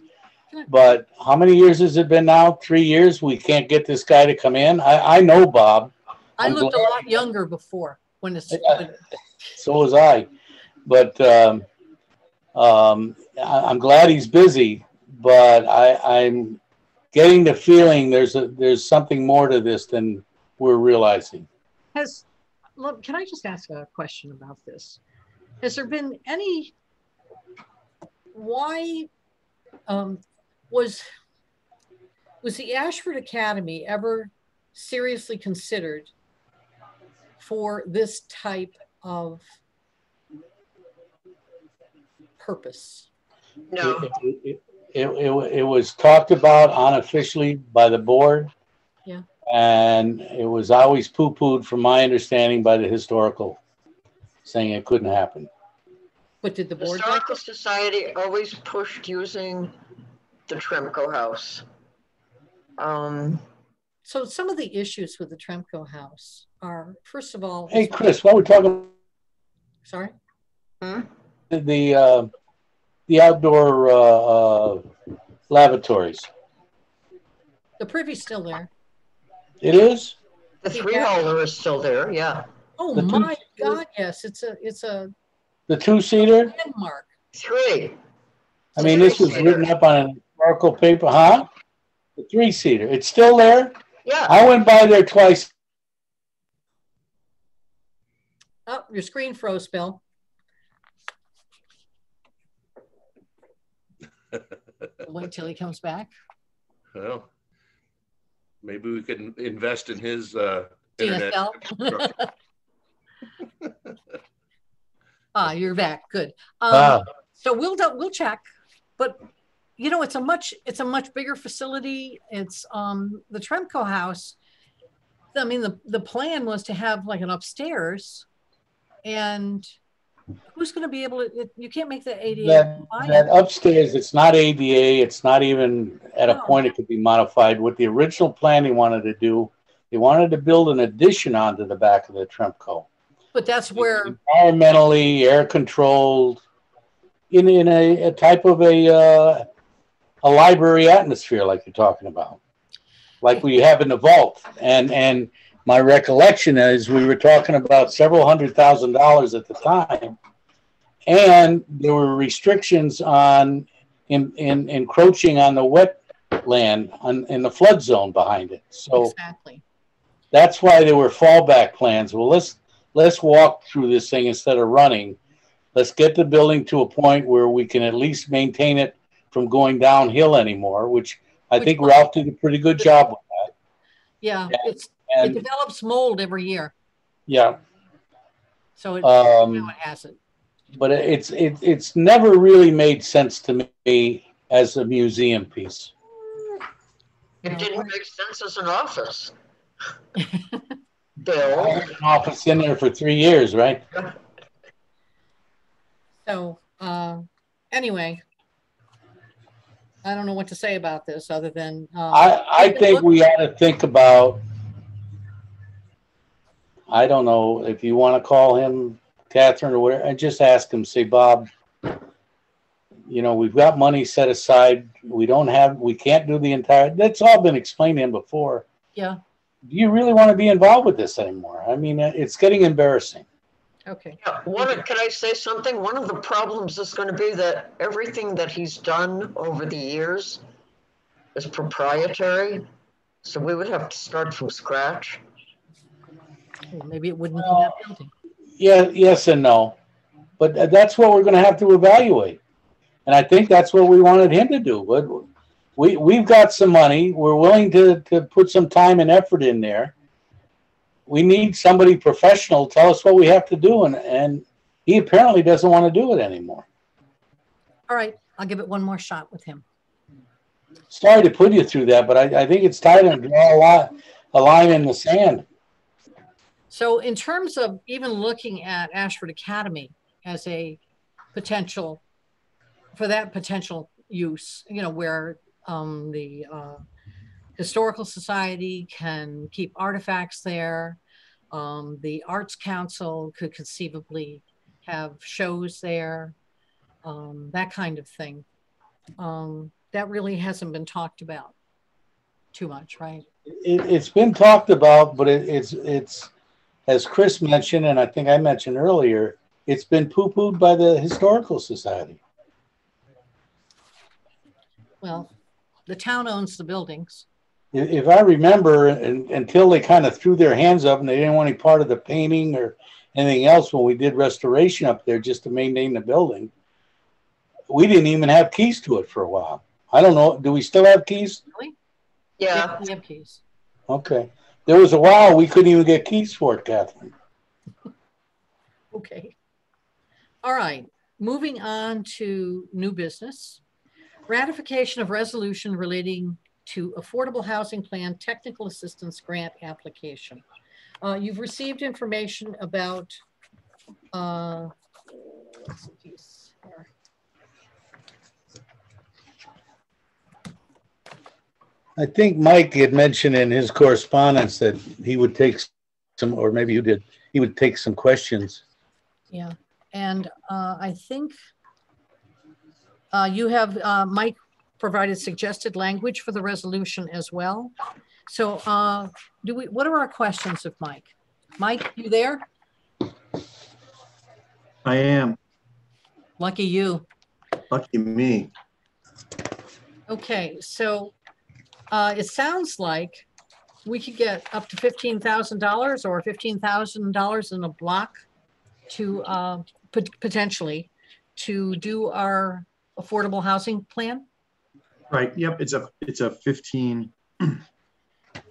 But how many years has it been now? 3 years? We can't get this guy to come in. I know Bob. I looked a lot younger before when it's. So was I. But I'm glad he's busy. But I'm getting the feeling there's something more to this than we're realizing. Can I just ask a question about this? Has there been any? Why? Was the Ashford Academy ever seriously considered for this type of purpose? No. It was talked about unofficially by the board. Yeah. And it was always poo-pooed, from my understanding, by the historical, saying it couldn't happen. But did the board? Historical Society always pushed using the Tremco House. So some of the issues with the Tremco House are, first of all. Hey, Chris, what we're talking. Sorry. The outdoor lavatories. The privy's still there. It is. The three-holer is still there. Yeah. Oh my God! Yes, it's a. The two-seater. Landmark. Three. I mean, this was written up on an historical paper, huh? The three-seater. It's still there? Yeah. I went by there twice. Oh, your screen froze, Bill. Wait till he comes back. Well, maybe we could invest in his internet. You're back. Good. So we'll check, but you know, it's a much bigger facility. It's the Tremco House. I mean, the plan was to have like an upstairs, and Who's going to be able to, you can't make the ADA That compliant. upstairs, it's not ADA. It's not even at a No. point it could be modified. What the original plan they wanted to do, they wanted to build an addition onto the back of the Tremco. But that's where, Environmentally, air controlled, in a type of a library atmosphere like you're talking about, like we have in the vault. And my recollection is we were talking about several $100,000 at the time, and there were restrictions on in encroaching on the wetland in the flood zone behind it. So exactly. that's why there were fallback plans. Well, let's walk through this thing instead of running. Let's get the building to a point where we can at least maintain it from going downhill anymore, which I think we're off to a pretty good job with that. Yeah, it develops mold every year. Yeah. So now it hasn't. But it's never really made sense to me as a museum piece. It didn't make sense as an office. Bill. I had an office in there for 3 years, right? So anyway, I don't know what to say about this other than I think we ought to think about, I don't know if you want to call him Catherine or whatever, and just ask him, say, Bob, you know, we've got money set aside. We can't do the entire, that's all been explained to him before. Yeah. Do you really want to be involved with this anymore? I mean, it's getting embarrassing. Okay. Yeah, can I say something? One of the problems is going to be that everything that he's done over the years is proprietary. So we would have to start from scratch. Well, maybe it wouldn't be that building. Yeah, yes and no. But that's what we're going to have to evaluate. And I think that's what we wanted him to do. But we've got some money. We're willing to put some time and effort in there. We need somebody professional to tell us what we have to do. And he apparently doesn't want to do it anymore. All right. I'll give it one more shot with him. Sorry to put you through that, but I think it's time to draw a line in the sand. So in terms of even looking at Ashford Academy as a potential, for that potential use, you know, where the Historical Society can keep artifacts there. The Arts Council could conceivably have shows there, that kind of thing. That really hasn't been talked about too much, right? It's been talked about, but it's as Chris mentioned, and I think I mentioned earlier, it's been poo-pooed by the Historical Society. Well, the town owns the buildings. If I remember, until they kind of threw their hands up and they didn't want any part of the painting or anything else when we did restoration up there just to maintain the building, we didn't even have keys to it for a while. I don't know. Do we still have keys? Really? Yeah. We have keys. Okay. There was a while we couldn't even get keys for it, Catherine. Okay. All right. Moving on to new business. Ratification of resolution relating to Affordable Housing Plan Technical Assistance Grant application. You've received information about, what's the piece here? I think Mike had mentioned in his correspondence that he would take some, or maybe you did, he would take some questions. Yeah, and I think you have, Mike provided suggested language for the resolution as well. So what are our questions of Mike? Mike, you there? I am. Lucky you. Lucky me. Okay, so it sounds like we could get up to $15,000 or $15,000 in a block to potentially to do our affordable housing plan. Right. Yep. It's a 15.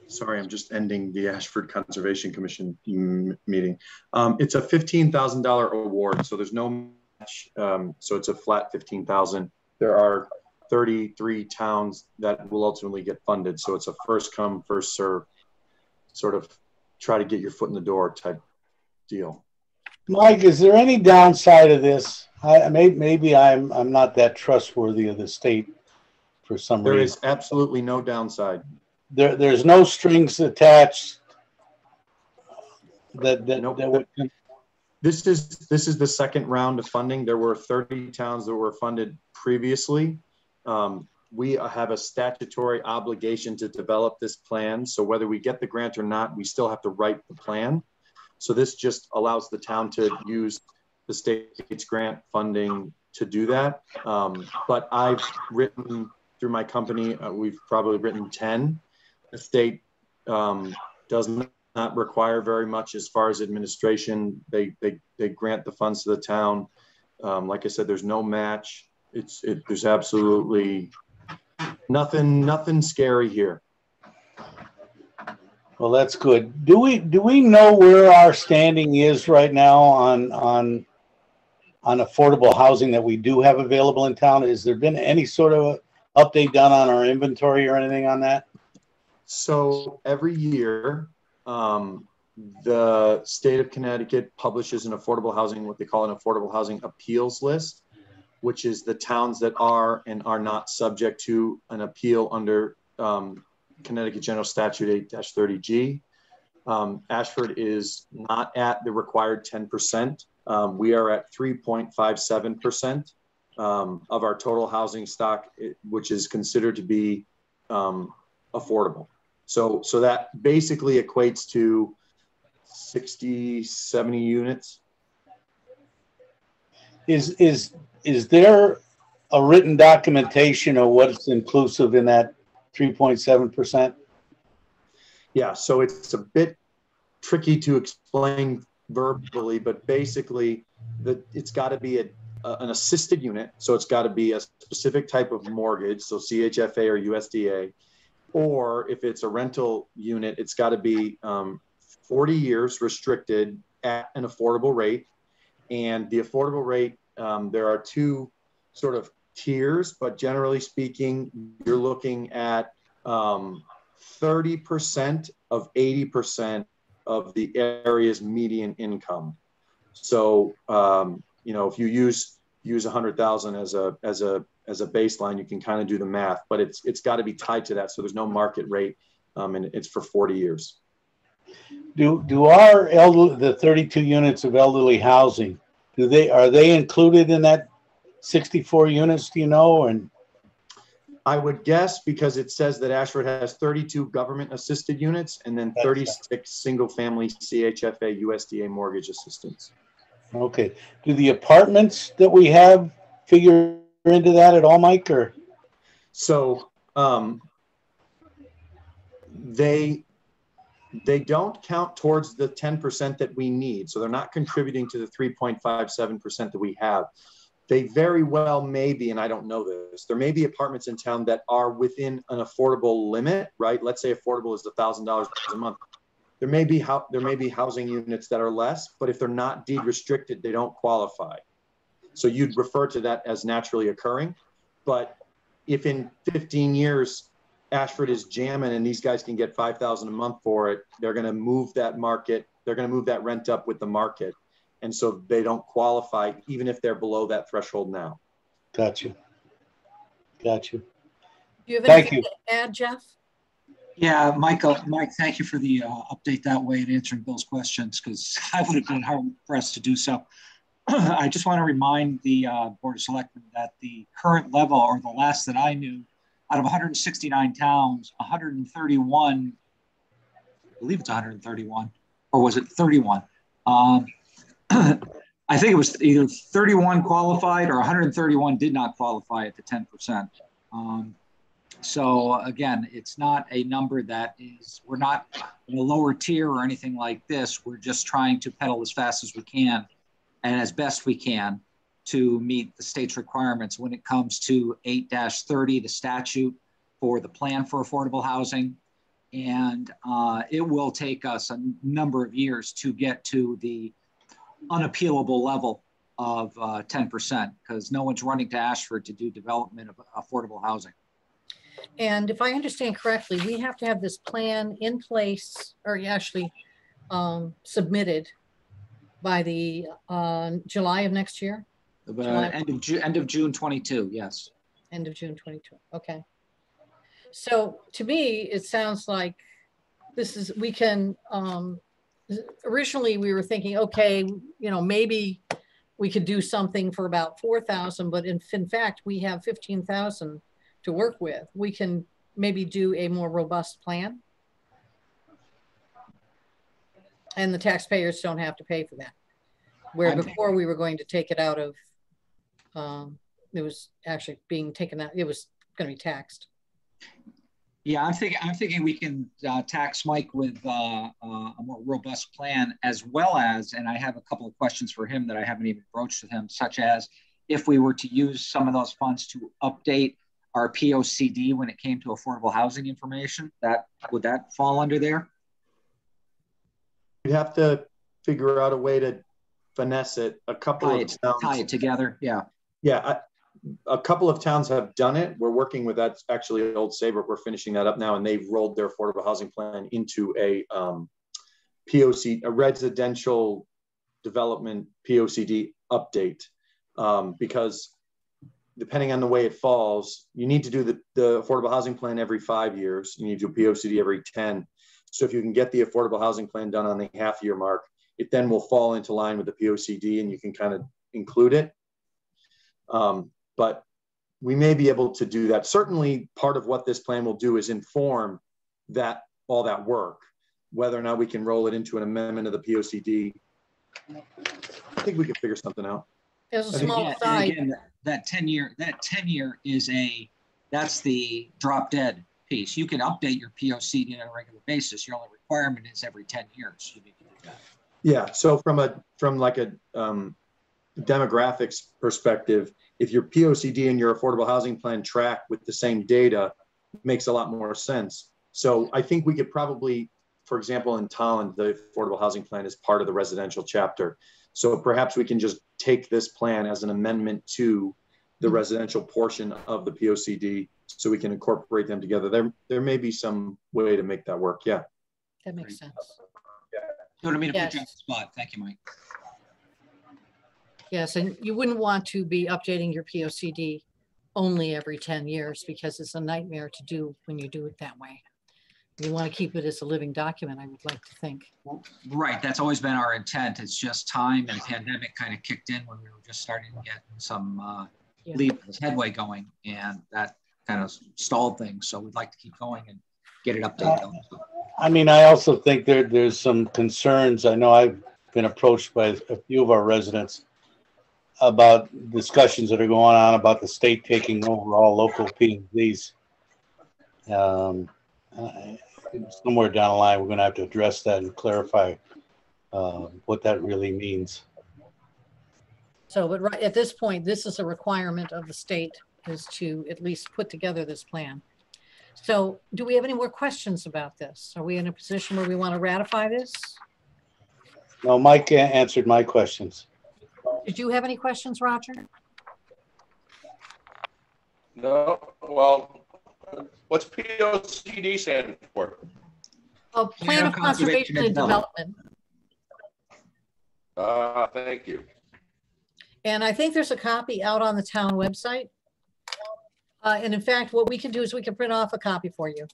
Sorry, I'm just ending the Ashford Conservation Commission meeting. It's a $15,000 award, so there's no match. So it's a flat 15,000. There are 33 towns that will ultimately get funded, so it's a first come, first serve, sort of try to get your foot in the door type deal. Mike, is there any downside of this? Maybe I'm not that trustworthy of the state for some There reason. is absolutely no downside. There's no strings attached. Nope. This is the second round of funding. There were 30 towns that were funded previously. We have a statutory obligation to develop this plan. So whether we get the grant or not, we still have to write the plan. So this just allows the town to use the state's grant funding to do that. But I've written through my company, we've probably written 10. The state does not require very much as far as administration. They grant the funds to the town. Like I said, there's no match. There's absolutely nothing scary here. Well, that's good. Do we know where our standing is right now on affordable housing that we do have available in town? Has there been any sort of update done on our inventory or anything on that? So every year, the state of Connecticut publishes an affordable housing, what they call an affordable housing appeals list, which is the towns that are and are not subject to an appeal under Connecticut General Statute 8-30G. Ashford is not at the required 10%. We are at 3.57% of our total housing stock, which is considered to be affordable. So that basically equates to 60, 70 units. Is there a written documentation of what's inclusive in that 3.7%? Yeah, so it's a bit tricky to explain verbally, but basically it's got to be an assisted unit. So it's got to be a specific type of mortgage, so CHFA or USDA, or if it's a rental unit, it's got to be 40 years restricted at an affordable rate. And the affordable rate, there are two sort of tiers, but generally speaking, you're looking at 30% of 80% of the area's median income. So, if you use 100,000 as a baseline, you can kind of do the math, but it's got to be tied to that. So there's no market rate, and it's for 40 years. Do the 32 units of elderly housing, are they included in that 64 units? Do you know? And I would guess, because it says that Ashford has 32 government assisted units and then 36 single family CHFA USDA mortgage assistance. Okay. Do the apartments that we have figure into that at all, Mike? Or so they don't count towards the 10% that we need. So they're not contributing to the 3.57% that we have. They very well may be, and I don't know this, there may be apartments in town that are within an affordable limit, right? Let's say affordable is $1,000 a month. There may be housing units that are less, but if they're not deed restricted, they don't qualify. So you'd refer to that as naturally occurring. But if in 15 years, Ashford is jamming and these guys can get $5,000 a month for it, they're going to move that market. They're going to move that rent up with the market. And so they don't qualify even if they're below that threshold now. Got you. Do you have anything to add, Jeff? Yeah, Mike, thank you for the update that way and answering Bill's questions, because I would have been hard pressed to do so. I just want to remind the Board of Selectmen that the current level, or the last that I knew, out of 169 towns, 131, I believe it's 131, or was it 31? I think it was either 31 qualified or 131 did not qualify at the 10%. So again, it's not a number that is, we're not in a lower tier or anything like this. We're just trying to pedal as fast as we can and as best we can to meet the state's requirements when it comes to 8-30, the statute for the plan for affordable housing. And it will take us a number of years to get to the unappealable level of 10%, because no one's running to Ashford to do development of affordable housing. And if I understand correctly, we have to have this plan in place, or actually submitted by the July of next year? End of June 22, yes. End of June 22. Okay. So to me, it sounds like this is, we can, originally we were thinking, okay, you know, maybe we could do something for about 4,000, but in fact, we have 15,000 to work with. We can maybe do a more robust plan. And the taxpayers don't have to pay for that. Where before we were going to take it out of, it was actually being taken out, it was going to be taxed. Yeah, I'm thinking we can tax Mike with a more robust plan, as well as, and I have a couple of questions for him that I haven't even broached with him, such as if we were to use some of those funds to update our POCD when it came to affordable housing information, would that fall under there? We'd have to figure out a way to finesse it. A couple of towns tie it together. Yeah. Yeah. A couple of towns have done it. We're working with that. Actually, Old Saybrook, we're finishing that up now, and they've rolled their affordable housing plan into a POC, a residential development POCD update, because depending on the way it falls, you need to do the affordable housing plan every 5 years. You need to do a POCD every 10. So if you can get the affordable housing plan done on the half-year mark, it then will fall into line with the POCD, and you can kind of include it. But we may be able to do that. Certainly, part of what this plan will do is inform that all that work. Whether or not we can roll it into an amendment of the POCD, I think we can figure something out. There's a small side. Again, that 10-year is that's the drop dead piece. You can update your POCD on a regular basis. Your only requirement is every 10 years. You need to do that. Yeah. So from like a demographics perspective, if your POCD and your affordable housing plan track with the same data, it makes a lot more sense. So I think we could probably, for example, in Tolland, the affordable housing plan is part of the residential chapter. So perhaps we can just take this plan as an amendment to the residential portion of the POCD, so we can incorporate them together. There may be some way to make that work. Yeah. That makes sense. Yeah. You don't mean to put you on the spot. Thank you, Mike. Yes, and you wouldn't want to be updating your POCD only every 10 years because it's a nightmare to do when you do it that way. You want to keep it as a living document, I would like to think. Right, that's always been our intent. It's just time and pandemic kind of kicked in when we were just starting to get some headway going, and that kind of stalled things. So we'd like to keep going and get it updated. I mean, I also think there's some concerns. I know I've been approached by a few of our residents about discussions that are going on about the state taking over all local P&Ds. Somewhere down the line, we're going to have to address that and clarify what that really means. So, but right at this point, this is a requirement of the state, is to at least put together this plan. So do we have any more questions about this? Are we in a position where we want to ratify this? No, Mike answered my questions. Did you have any questions, Roger? No. Well, what's POCD stand for? Oh, Plan of Conservation and Development. Thank you. And I think there's a copy out on the town website. And in fact, what we can do is we can print off a copy for you.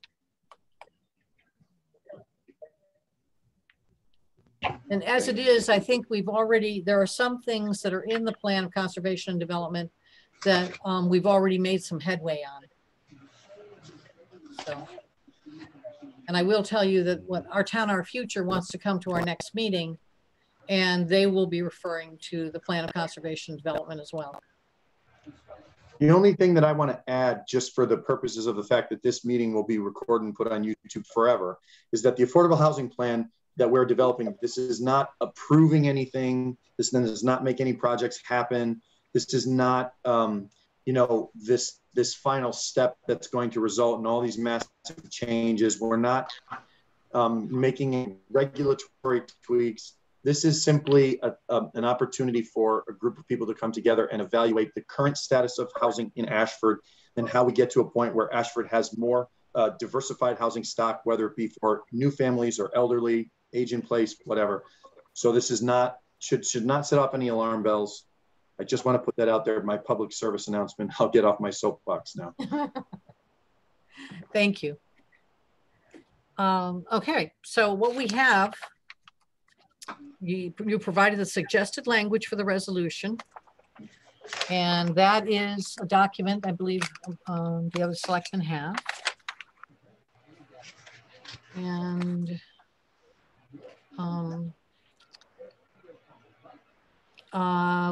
And as it is, I think there are some things that are in the Plan of Conservation and Development that we've already made some headway on. So, and I will tell you that what Our Town, Our Future wants to come to our next meeting, and they will be referring to the Plan of Conservation and Development as well. The only thing that I want to add, just for the purposes of the fact that this meeting will be recorded and put on YouTube forever, is that the affordable housing plan that we're developing, this is not approving anything. This does not make any projects happen. This is not, this final step that's going to result in all these massive changes. We're not making regulatory tweaks. This is simply an opportunity for a group of people to come together and evaluate the current status of housing in Ashford and how we get to a point where Ashford has more diversified housing stock, whether it be for new families or elderly, age in place, whatever. So this is not should not set off any alarm bells. I just want to put that out there, my public service announcement. I'll get off my soapbox now. Thank you. Okay, so what we have, you provided the suggested language for the resolution, and that is a document I believe the other selectmen have. And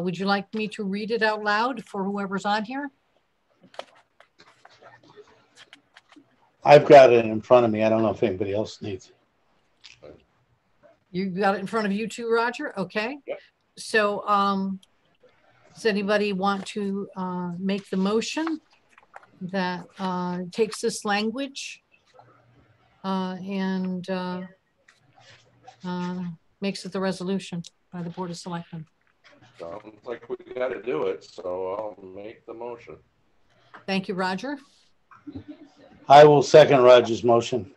would you like me to read it out loud for whoever's on here? I've got it in front of me. I don't know if anybody else needs it. You got it in front of you too, Roger? Okay. Yep. So does anybody want to make the motion that takes this language and makes it the resolution by the Board of Selectmen? Sounds like we got to do it, so I'll make the motion. Thank you, Roger. I will second Roger's motion.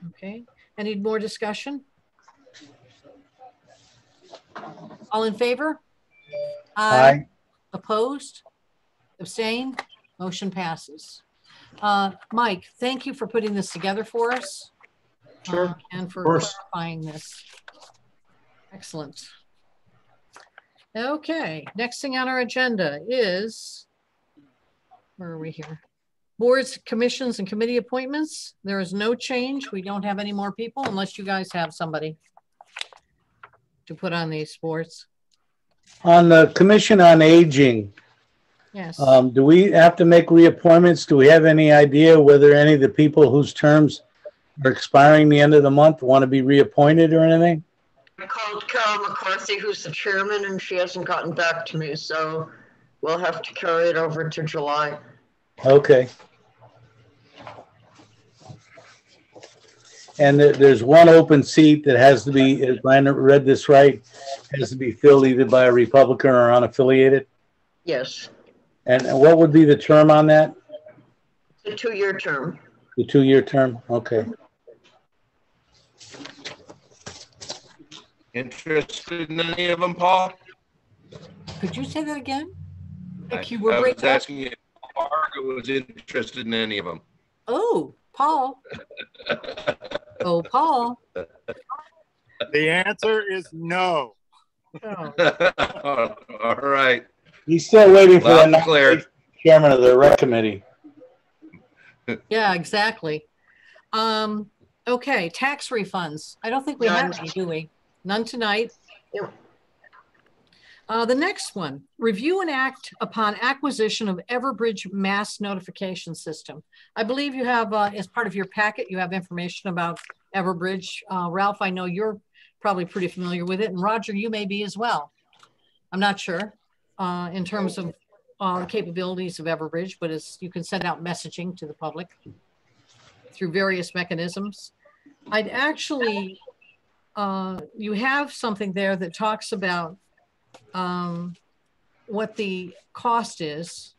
Okay. Any more discussion? All in favor? Aye. Opposed? Abstained? Motion passes. Mike, thank you for putting this together for us. Sure. And for clarifying this. Excellent. Okay, next thing on our agenda is, where are we here? Boards, commissions, and committee appointments. There is no change. We don't have any more people unless you guys have somebody to put on these boards. On the Commission on Aging, yes. Do we have to make reappointments? Do we have any idea whether any of the people whose terms are expiring the end of the month want to be reappointed or anything? I called Carol McCarthy, who's the chairman, and she hasn't gotten back to me, so we'll have to carry it over to July. Okay. And there's one open seat that has to be, if I read this right, has to be filled either by a Republican or unaffiliated? Yes. And what would be the term on that? It's a 2-year term. The 2-year term? Okay. Interested in any of them, Paul? Could you say that again? Like you I were was asking if Margaret was interested in any of them. Oh, Paul. Oh, Paul. The answer is no. Oh. All right. He's still waiting for Loud and the clear. chairman of the rec committee. Yeah, exactly. Okay, tax refunds. I don't think we have any, do we? None tonight. Yep. The next one, review and act upon acquisition of Everbridge mass notification system. I believe you have, as part of your packet, you have information about Everbridge. Ralph, I know you're probably pretty familiar with it, and Roger, you may be as well. I'm not sure in terms of the capabilities of Everbridge, but you can send out messaging to the public through various mechanisms. I'd actually, you have something there that talks about what the cost is.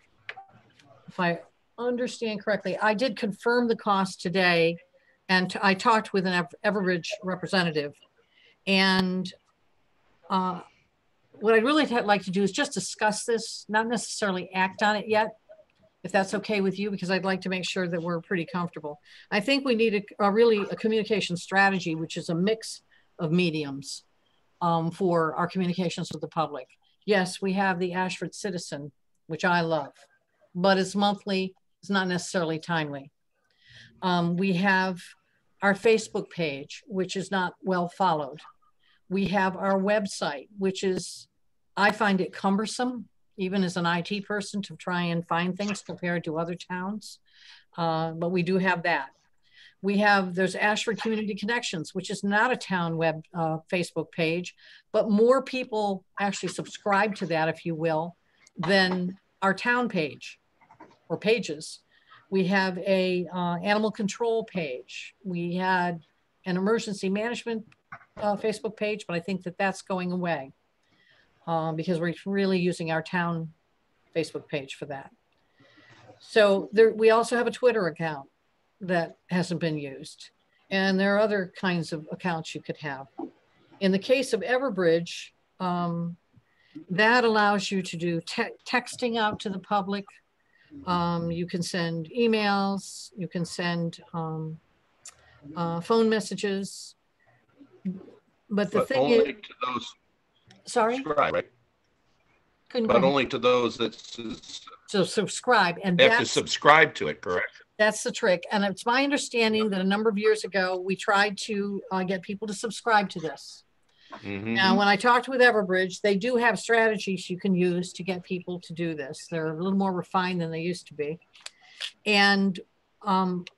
If I understand correctly, I did confirm the cost today, and I talked with an Everbridge representative. And what I'd really like to do is just discuss this, not necessarily act on it yet, if that's okay with you, because I'd like to make sure that we're pretty comfortable. I think we need really a communication strategy, which is a mix of mediums for our communications with the public. Yes, we have the Ashford Citizen, which I love, but it's monthly. It's not necessarily timely. We have our Facebook page, which is not well followed. We have our website, which is, I find it cumbersome, even as an IT person, to try and find things compared to other towns. But we do have that. There's Ashford Community Connections, which is not a town web Facebook page, but more people actually subscribe to that, if you will, than our town page or pages. We have a animal control page. We had an emergency management Facebook page, but I think that that's going away because we're really using our town Facebook page for that. So we also have a Twitter account that hasn't been used. And there are other kinds of accounts you could have. In the case of Everbridge, that allows you to do texting out to the public. You can send emails, you can send phone messages. But the thing only is, to those sorry, subscribe, right? But only to those that so subscribe, and they have to subscribe to it, correct? That's the trick. And it's my understanding that a number of years ago, we tried to get people to subscribe to this. Mm-hmm. Now, when I talked with Everbridge, they do have strategies you can use to get people to do this. They're a little more refined than they used to be. And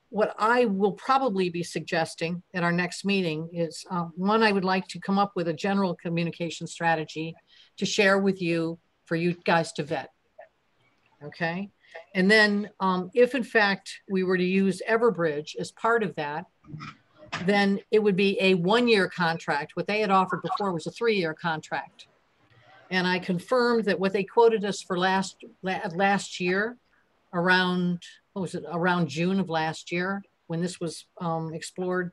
what I will probably be suggesting at our next meeting is, one, I would like to come up with a general communication strategy to share with you for you guys to vet. Okay. And then if in fact we were to use Everbridge as part of that, then it would be a 1-year contract. What they had offered before was a 3-year contract. And I confirmed that what they quoted us for last year, around, what was it, around June of last year, when this was explored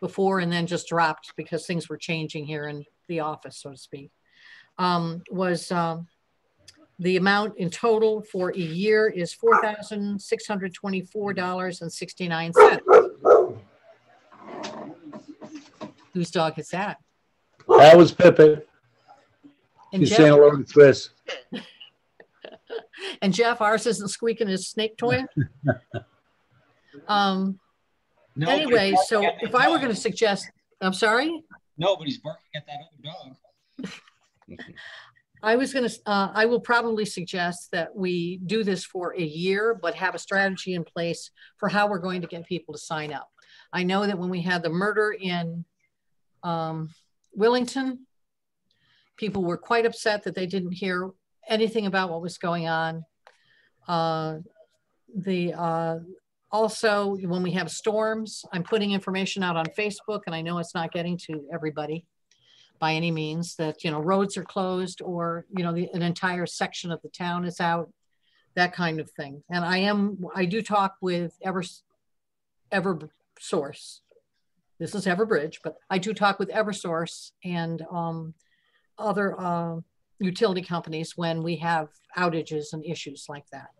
before and then just dropped because things were changing here in the office, so to speak, was the amount in total for a year is $4,624.69. Whose dog is that? That was Pippin. And He's Jeff, saying hello to Chris. And Jeff, ours isn't squeaking his snake toy. Anyway, so if I were going to suggest, I'm sorry? Nobody's barking at that other dog. I will probably suggest that we do this for a year, but have a strategy in place for how we're going to get people to sign up. I know that when we had the murder in Willington, people were quite upset that they didn't hear anything about what was going on. Also, when we have storms, I'm putting information out on Facebook, and I know it's not getting to everybody by any means, that, you know, roads are closed, or, you know, an entire section of the town is out, that kind of thing. And I do talk with EverSource. This is Everbridge, but I do talk with EverSource and other utility companies when we have outages and issues like that.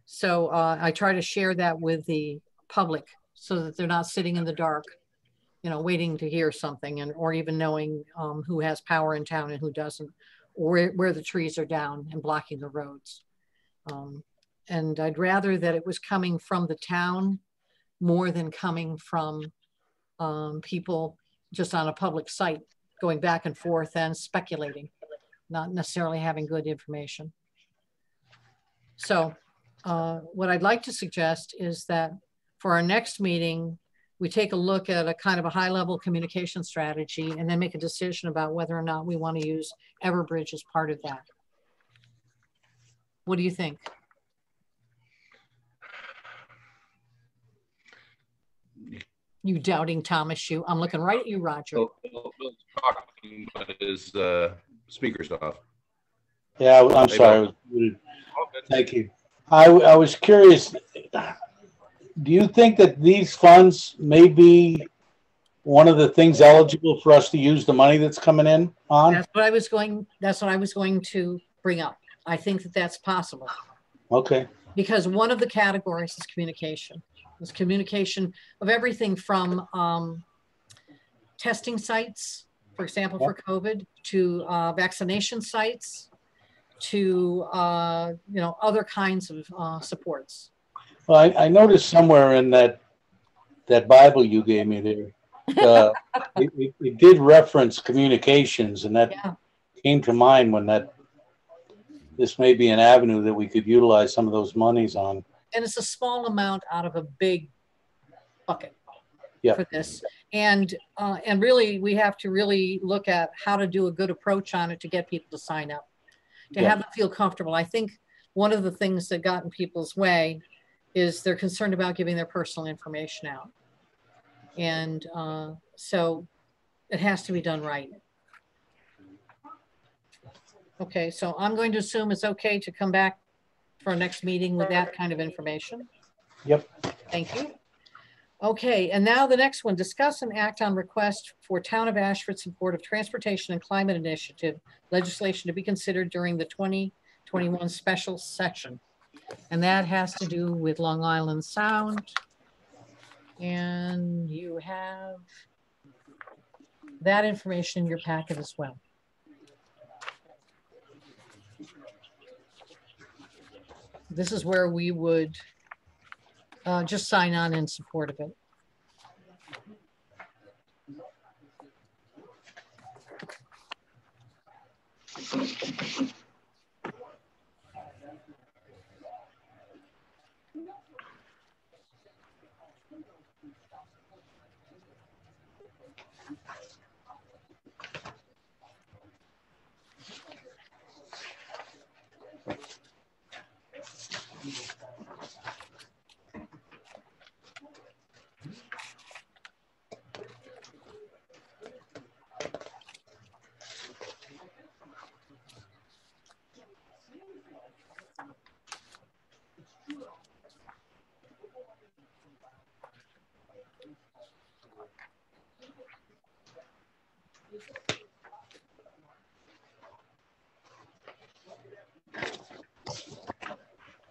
So I try to share that with the public so that they're not sitting in the dark, you know, waiting to hear something, and or even knowing who has power in town and who doesn't, or where the trees are down and blocking the roads. And I'd rather that it was coming from the town more than coming from people just on a public site going back and forth and speculating, not necessarily having good information. So what I'd like to suggest is that for our next meeting, we take a look at a kind of a high-level communication strategy and then make a decision about whether or not we want to use Everbridge as part of that. What do you think? You doubting Thomas, you. I'm looking right at you, Roger. Bill's talking, but his speaker's off. Yeah, I'm sorry. Thank you. I was curious. Do you think that these funds may be one of the things eligible for us to use the money that's coming in on? That's what I was going to bring up. I think that that's possible. Okay. Because one of the categories is communication. It's communication of everything from testing sites, for example, for COVID, to vaccination sites, to you know, other kinds of supports. Well, I noticed somewhere in that Bible you gave me there, it did reference communications, and that came to mind when this may be an avenue that we could utilize some of those monies on. And it's a small amount out of a big bucket for this. And really, we have to really look at how to do a good approach on it to get people to sign up, to have them feel comfortable. I think one of the things that got in people's way is they're concerned about giving their personal information out. And so it has to be done right. Okay, so I'm going to assume it's okay to come back for our next meeting with that kind of information. Yep. Thank you. Okay, and now the next one, discuss and act on request for Town of Ashford support of transportation and climate initiative legislation to be considered during the 2021 special session. And that has to do with Long Island Sound. And you have that information in your packet as well. This is where we would just sign on in support of it.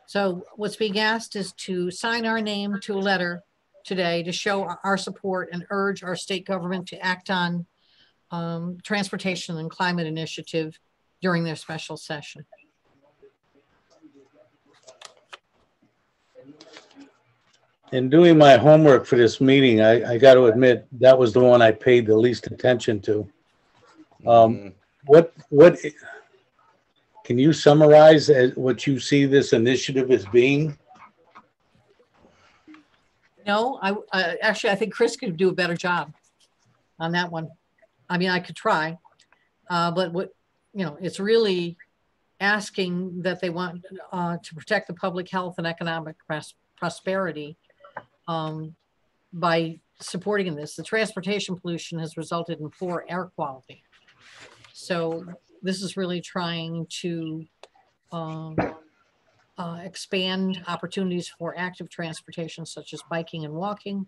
So what's being asked is to sign our name to a letter today to show our support and urge our state government to act on transportation and climate initiative during their special session. In doing my homework for this meeting, I got to admit that was the one I paid the least attention to. What can you summarize what you see this initiative as being? No, actually, I think Chris could do a better job on that one. I mean, I could try, but what, you know, it's really asking that they want to protect the public health and economic prosperity by supporting in this. The transportation pollution has resulted in poor air quality. So this is really trying to expand opportunities for active transportation, such as biking and walking,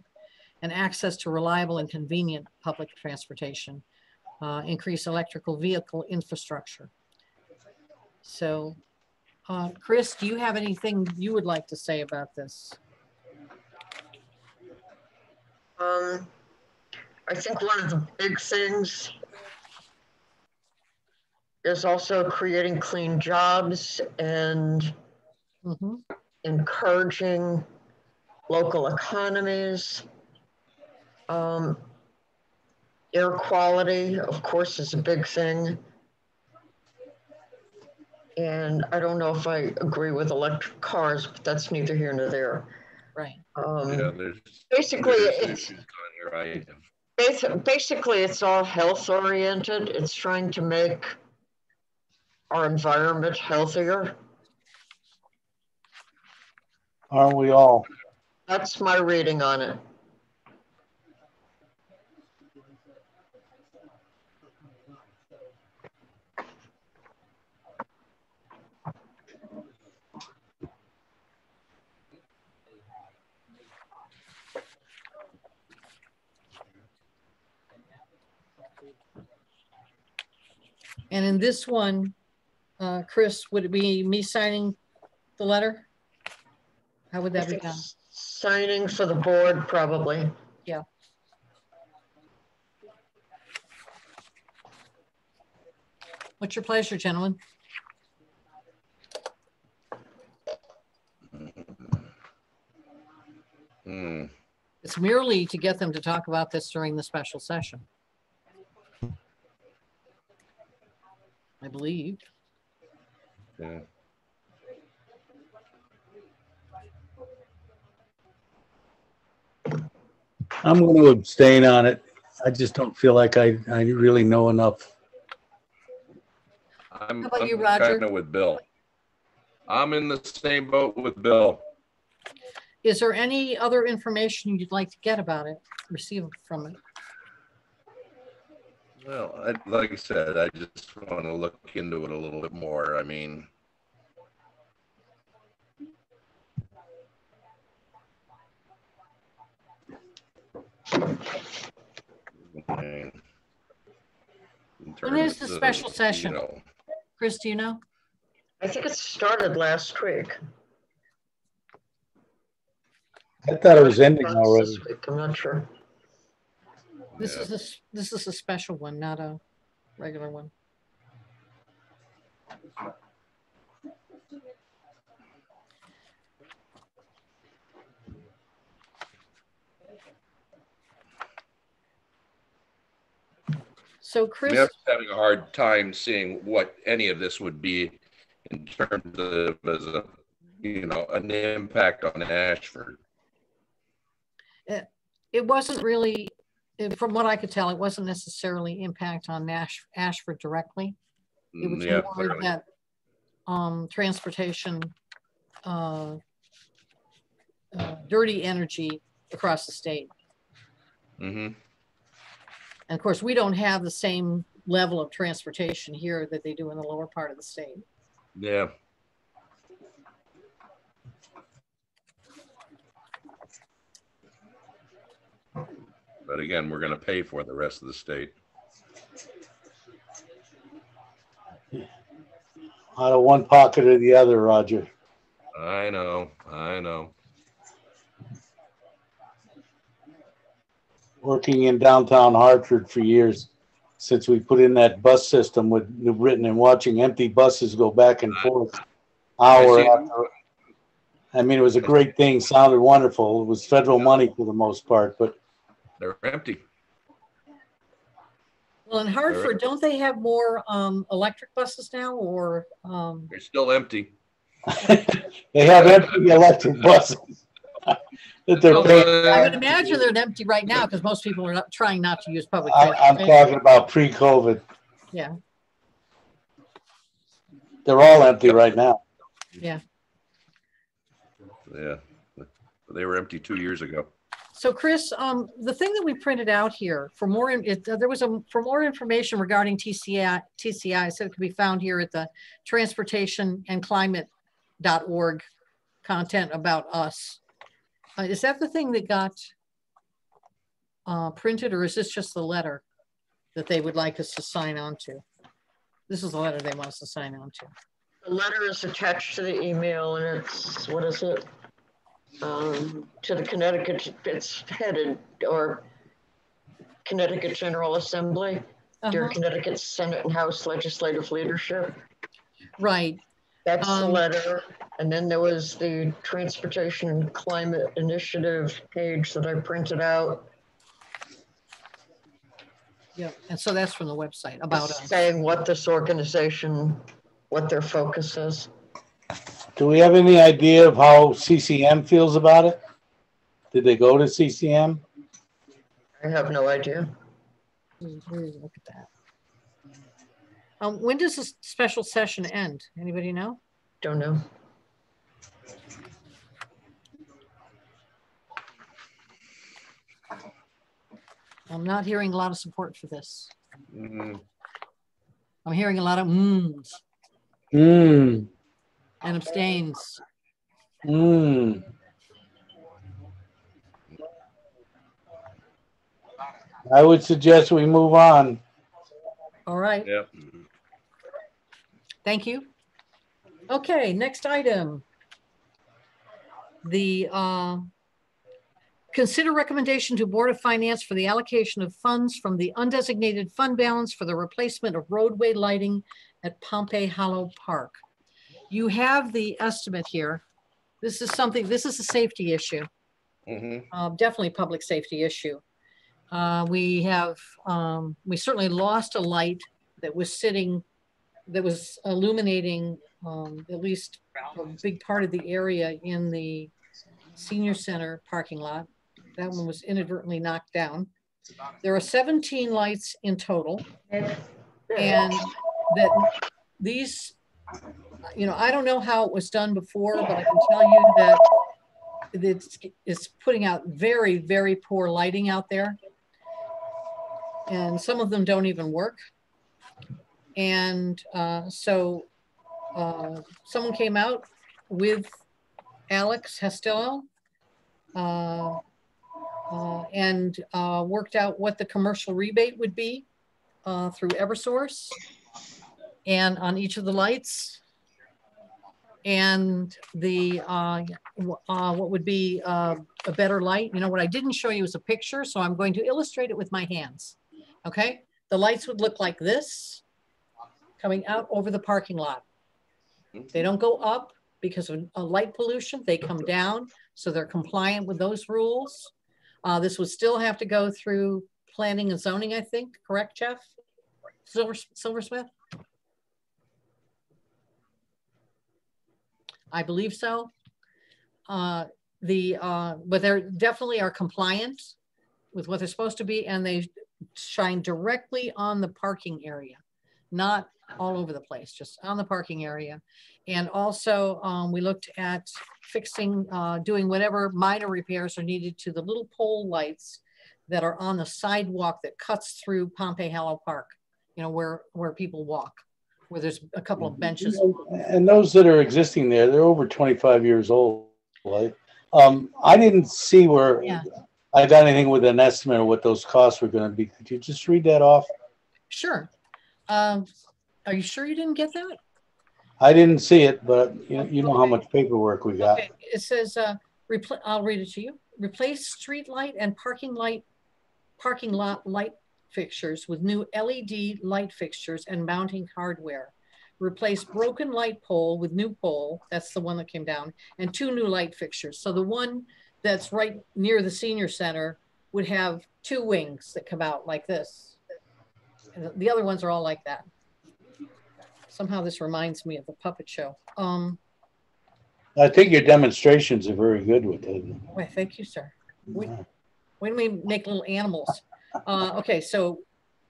and access to reliable and convenient public transportation, increase electrical vehicle infrastructure. So, Chris, do you have anything you would like to say about this? I think one of the big things is also creating clean jobs and encouraging local economies. Air quality, of course, is a big thing. And I don't know if I agree with electric cars, but that's neither here nor there. Right. Yeah, basically, issues on here. Basically, it's all health oriented. It's trying to make our environment healthier. Aren't we all? That's my reading on it. And in this one, Chris, would it be me signing the letter? How would that be done? Signing for the board, probably. Yeah. What's your pleasure, gentlemen? It's merely to get them to talk about this during the special session, I believe. Yeah. I'm going to abstain on it. I just don't feel like I really know enough. I'm How about you, Roger? kind of with Bill. I'm in the same boat with Bill. Is there any other information you'd like to get about it, receive from it? Well, like I said, I just want to look into it a little bit more. I mean, Okay. When is the special session? Chris, do you know? I think it started last week. I thought it was ending already. This week, I'm not sure. This is a special one, not a regular one. So Chris, I'm having a hard time seeing what any of this would be in terms of as a, an impact on Ashford. it wasn't really, from what I could tell, it wasn't necessarily impact on Ashford directly. It was more clearly that transportation, dirty energy across the state. Mm-hmm. And of course, we don't have the same level of transportation here that they do in the lower part of the state. Yeah. But again, we're going to pay for the rest of the state. Out of one pocket or the other, Roger. I know. I know. Working in downtown Hartford for years, since we put in that bus system with New Britain, and watching empty buses go back and forth hour after. I mean, it was a great thing. Sounded wonderful. It was federal money for the most part, but they're empty. Well, in Hartford, don't they have more electric buses now, or? They're still empty. They have empty electric buses. That they're paying. I would imagine they're empty right now because most people are trying not to use public transportation. I'm talking about pre-COVID. Yeah. They're all empty right now. Yeah. Yeah. They were empty 2 years ago. So Chris, the thing that we printed out here for more, for more information regarding TCI, so it can be found here at the transportationandclimate.org content about us. Is that the thing that got printed, or is this just the letter that they would like us to sign on to? This is the letter they want us to sign on to. The letter is attached to the email, and it's, what is it? To the Connecticut, it's headed, or Connecticut General Assembly, dear Connecticut Senate and House Legislative Leadership. Right. That's the letter. And then there was the Transportation and Climate Initiative page that I printed out. Yeah, and so that's from the website about us. Saying what this organization, what their focus is. Do we have any idea of how CCM feels about it? Did they go to CCM? I have no idea. Look at that. When does this special session end? Anybody know? Don't know. I'm not hearing a lot of support for this. Mm-hmm. I'm hearing a lot of mms. And abstains. I would suggest we move on. All right. Yep. Thank you. Okay, next item. The consider recommendation to Board of Finance for the allocation of funds from the undesignated fund balance for the replacement of roadway lighting at Pompey Hollow Park. You have the estimate here. This is a safety issue. Mm-hmm. Definitely public safety issue. We certainly lost a light that was illuminating at least a big part of the area in the senior center parking lot. That one was inadvertently knocked down. There are 17 lights in total, and that these, I don't know how it was done before, but I can tell you that it's putting out very, very poor lighting out there. And some of them don't even work. And so someone came out with Alex Hastillo and worked out what the commercial rebate would be through Eversource and on each of the lights, and the what would be a better light. You know, what I didn't show you is a picture, so I'm going to illustrate it with my hands. Okay, the lights would look like this, coming out over the parking lot. They don't go up because of light pollution. They come down, so they're compliant with those rules. This would still have to go through planning and zoning, I think. Correct, Jeff? Silversmith? I believe so. But they definitely are compliant with what they're supposed to be, and they shine directly on the parking area, not all over the place, just on the parking area. And also we looked at fixing, doing whatever minor repairs are needed to the little pole lights that are on the sidewalk that cuts through Pompey Hollow Park, you know, where people walk, where there's a couple of benches. And those that are existing there, they're over 25 years old. Right? I didn't see where I got anything with an estimate of what those costs were going to be. Could you just read that off? Sure. Are you sure you didn't get that? I didn't see it, but you know how much paperwork we got. Okay. It says, I'll read it to you. Replace street light and parking lot light fixtures with new LED light fixtures and mounting hardware. Replace broken light pole with new pole. That's the one that came down, and 2 new light fixtures. So the one that's right near the senior center would have 2 wings that come out like this. And the other ones are all like that. Somehow this reminds me of the puppet show. I think your demonstrations are very good with it. Well, thank you, sir. When we make little animals. Okay, so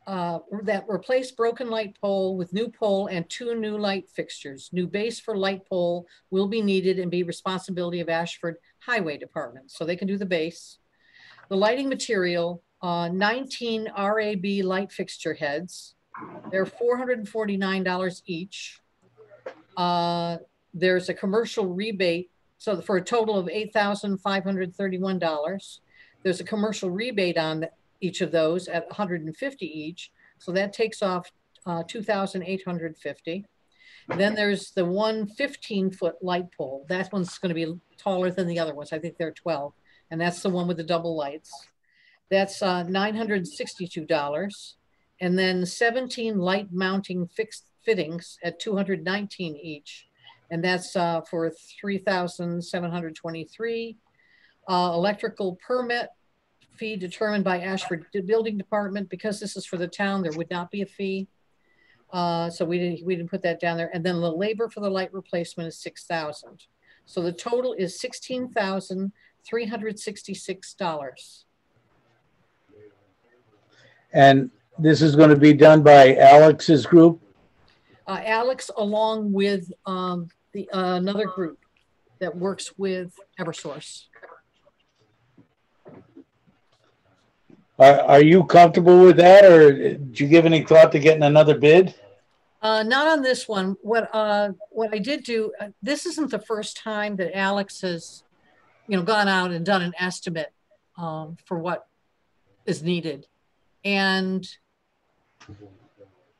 that replace broken light pole with new pole and 2 new light fixtures. New base for light pole will be needed and be responsibility of Ashford Highway Department. So they can do the base. The lighting material, 19 RAB light fixture heads. They're $449 each. There's a commercial rebate, so for a total of $8,531. There's a commercial rebate on each of those at $150 each. So that takes off $2,850. Then there's the one 15-foot light pole. That one's going to be taller than the other ones. I think they're 12. And that's the one with the double lights. That's $962. And then 17 light mounting fixed fittings at $219 each. And that's for $3,723. Electrical permit fee determined by Ashford Building Department. Because this is for the town, there would not be a fee. So we didn't put that down there. And then the labor for the light replacement is $6,000. So the total is $16,366. And this is going to be done by Alex's group? Alex, along with another group that works with Eversource. Are you comfortable with that, or did you give any thought to getting another bid? Not on this one. What I did do, this isn't the first time that Alex has, gone out and done an estimate for what is needed. And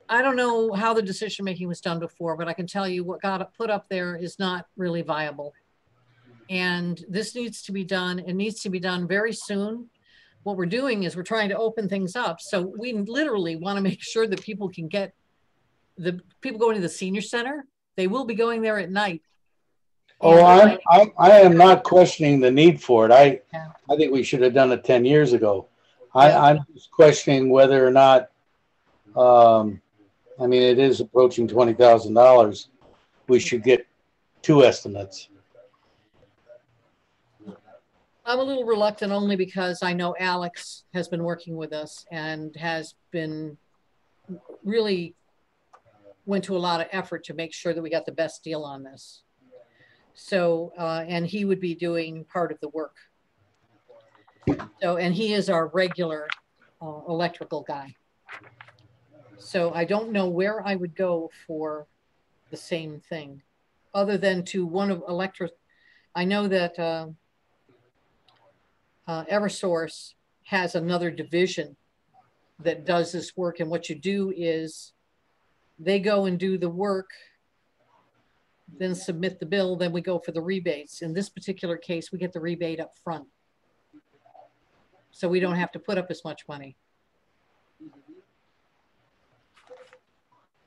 I don't know how the decision making was done before, but I can tell you what got put up there is not really viable. And this needs to be done. It needs to be done very soon. What we're doing is we're trying to open things up. So we literally want to make sure that people can get, the people going to the senior center, they will be going there at night. Oh, I am not questioning the need for it. I think we should have done it 10 years ago. I'm just questioning whether or not, I mean, it is approaching $20,000. We should get 2 estimates. I'm a little reluctant only because I know Alex has been working with us and has been really went to a lot of effort to make sure that we got the best deal on this. So, and he would be doing part of the work. So, and he is our regular electrical guy. So I don't know where I would go for the same thing other than to one of electric. I know that Eversource has another division that does this work. And what you do is they go and do the work, then submit the bill, then we go for the rebates. In this particular case, we get the rebate up front. So we don't have to put up as much money.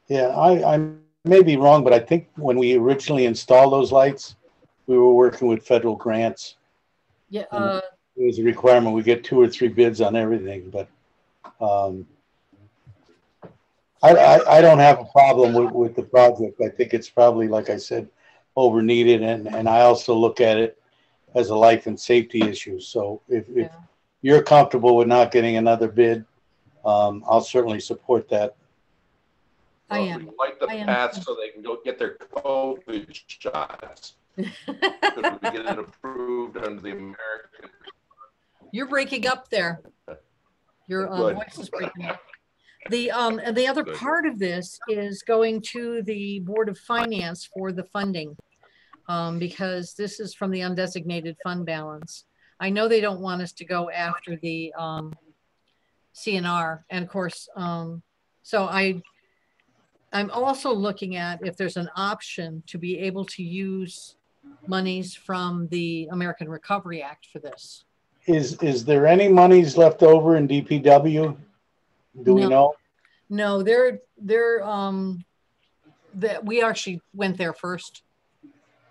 Yeah, I may be wrong, but I think when we originally installed those lights, we were working with federal grants. Yeah. It was a requirement. We get 2 or 3 bids on everything, but I don't have a problem with the project. I think it's probably, like I said, over needed, and I also look at it as a life and safety issue. So if you're comfortable with not getting another bid, I'll certainly support that. I am. Like the path so they can go get their COVID shots. Could we get it approved under the American? You're breaking up there. Your voice is breaking up. And the other part of this is going to the Board of Finance for the funding, because this is from the undesignated fund balance. I know they don't want us to go after the CNR, and of course, so I'm also looking at if there's an option to be able to use monies from the American Recovery Act for this. Is there any monies left over in DPW? Do we know? No, we actually went there first,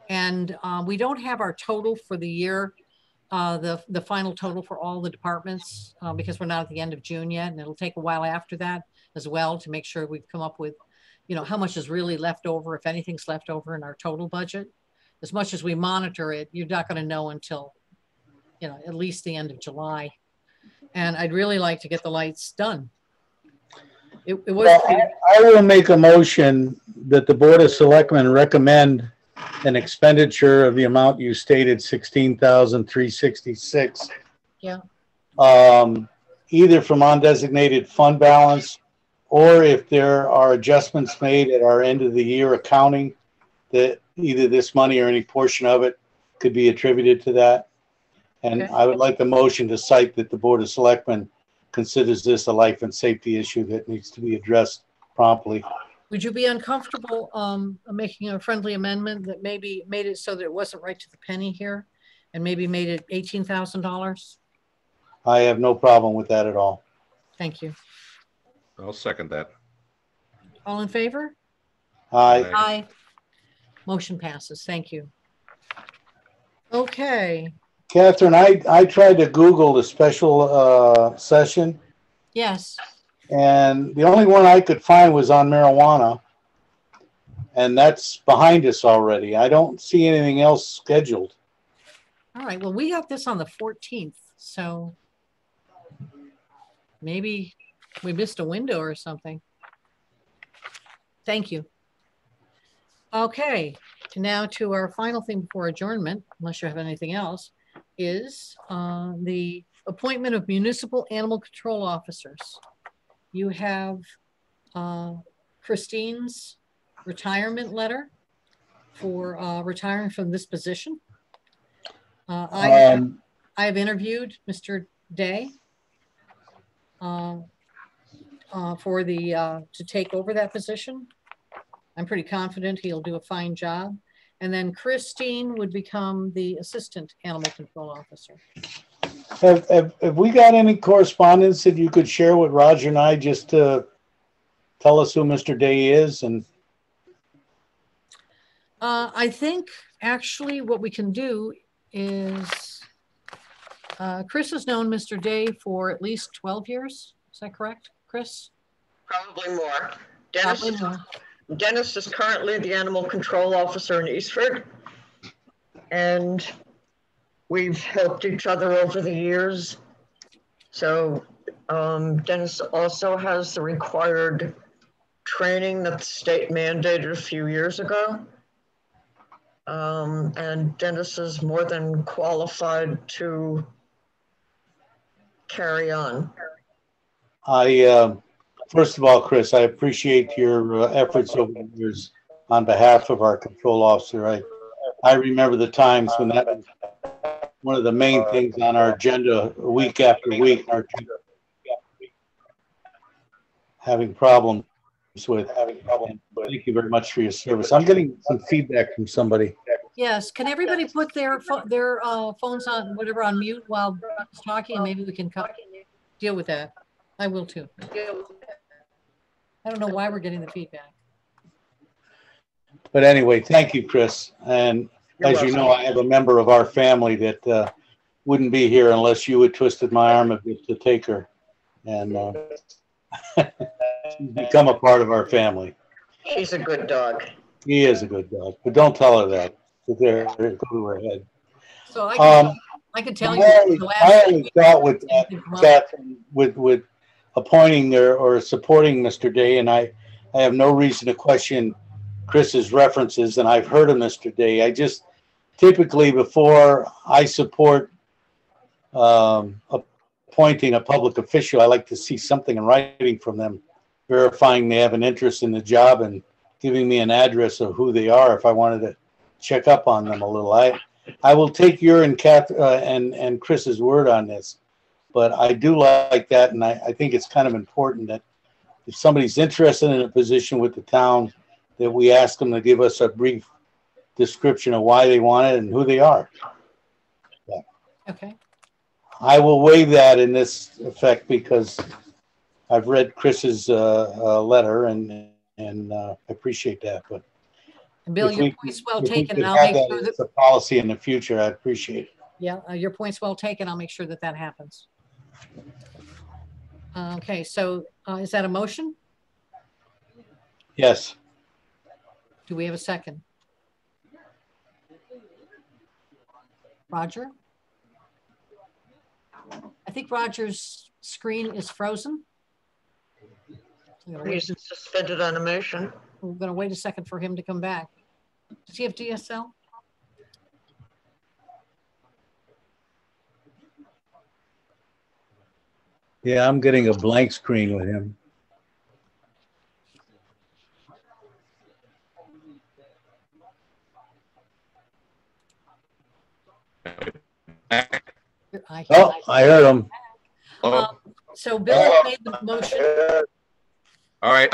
and we don't have our total for the year, the final total for all the departments, because we're not at the end of June yet, and it'll take a while after that as well to make sure we've come up with, how much is really left over, if anything's left over in our total budget. As much as we monitor it, you're not going to know until, at least the end of July. And I'd really like to get the lights done. I will make a motion that the Board of Selectmen recommend an expenditure of the amount you stated, $16,366. Yeah. Either from undesignated fund balance, or if there are adjustments made at our end of the year accounting, that either this money or any portion of it could be attributed to that. And I would like the motion to cite that the Board of Selectmen considers this a life and safety issue that needs to be addressed promptly. Would you be uncomfortable making a friendly amendment that maybe made it so that it wasn't right to the penny here, and maybe made it $18,000? I have no problem with that at all. Thank you. I'll second that. All in favor? Aye. Aye. Motion passes. Thank you. Okay. Catherine, I tried to Google the special session. Yes. And the only one I could find was on marijuana. And that's behind us already. I don't see anything else scheduled. All right. Well, we got this on the 14th. So maybe we missed a window or something. Thank you. Okay. Now to our final thing before adjournment, unless you have anything else, is the appointment of municipal animal control officers. You have Christine's retirement letter for retiring from this position. I have interviewed Mr. Day for to take over that position. I'm pretty confident he'll do a fine job. And then Christine would become the assistant animal control officer. Have we got any correspondence that you could share with Roger and I just to tell us who Mr. Day is? And I think actually what we can do is Chris has known Mr. Day for at least 12 years. Is that correct, Chris? Probably more. Dennis is currently the animal control officer in Eastford, and we've helped each other over the years. So Dennis also has the required training that the state mandated a few years ago. And Dennis is more than qualified to carry on. First of all, Chris, I appreciate your efforts over the years on behalf of our control officer. I remember the times when that one of the main things on our agenda week after week. Having problems with. Thank you very much for your service. I'm getting some feedback from somebody. Yes, can everybody put their phones on, whatever, on mute while he's talking, and maybe we can deal with that. I will too. I don't know why we're getting the feedback. But anyway, thank you, Chris. And as you know, I have a member of our family that wouldn't be here unless you had twisted my arm a bit to take her. And she's become a part of our family. She's a good dog. He is a good dog, but don't tell her that. There, go to her head. So I can tell you. I always thought with Catherine, with appointing or supporting Mr. Day, and I have no reason to question Chris's references, and I've heard of Mr. Day. I just typically, before I support appointing a public official, I like to see something in writing from them, verifying they have an interest in the job and giving me an address of who they are if I wanted to check up on them a little. I will take your and and Chris's word on this, but I do like that, and I think it's kind of important that if somebody's interested in a position with the town, that we ask them to give us a brief description of why they want it and who they are. Yeah. Okay. I will waive that in this effect because I've read Chris's letter and I appreciate that. But and Bill, your point's well taken. And I'll make sure that the policy in the future. I'd appreciate it. Yeah, your point's well taken. I'll make sure that that happens. Okay, so is that a motion? Yes. Do we have a second? Roger? I think Roger's screen is frozen. He's suspended on a motion. We're going to wait a second for him to come back. Does he have DSL? Yeah, I'm getting a blank screen with him. I heard him. So Bill made the motion. All right.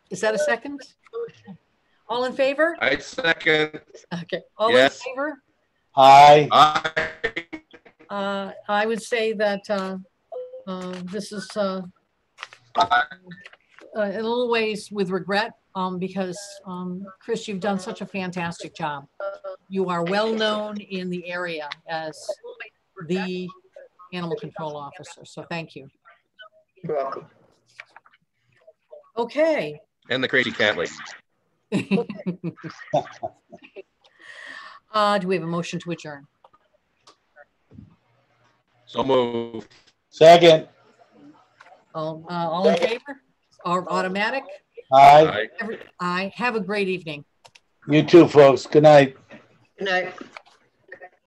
Is that a second? All in favor? I second. Okay. All yes. in favor? Aye. I would say that this is in a little ways with regret because Chris, you've done such a fantastic job. You are well known in the area as the animal control officer. So thank you. You're welcome. Okay. And the crazy cat lady. Do we have a motion to adjourn? So moved. Second. All in favor? Or automatic? Aye. Aye. Have a great evening. You too, folks. Good night. Good night.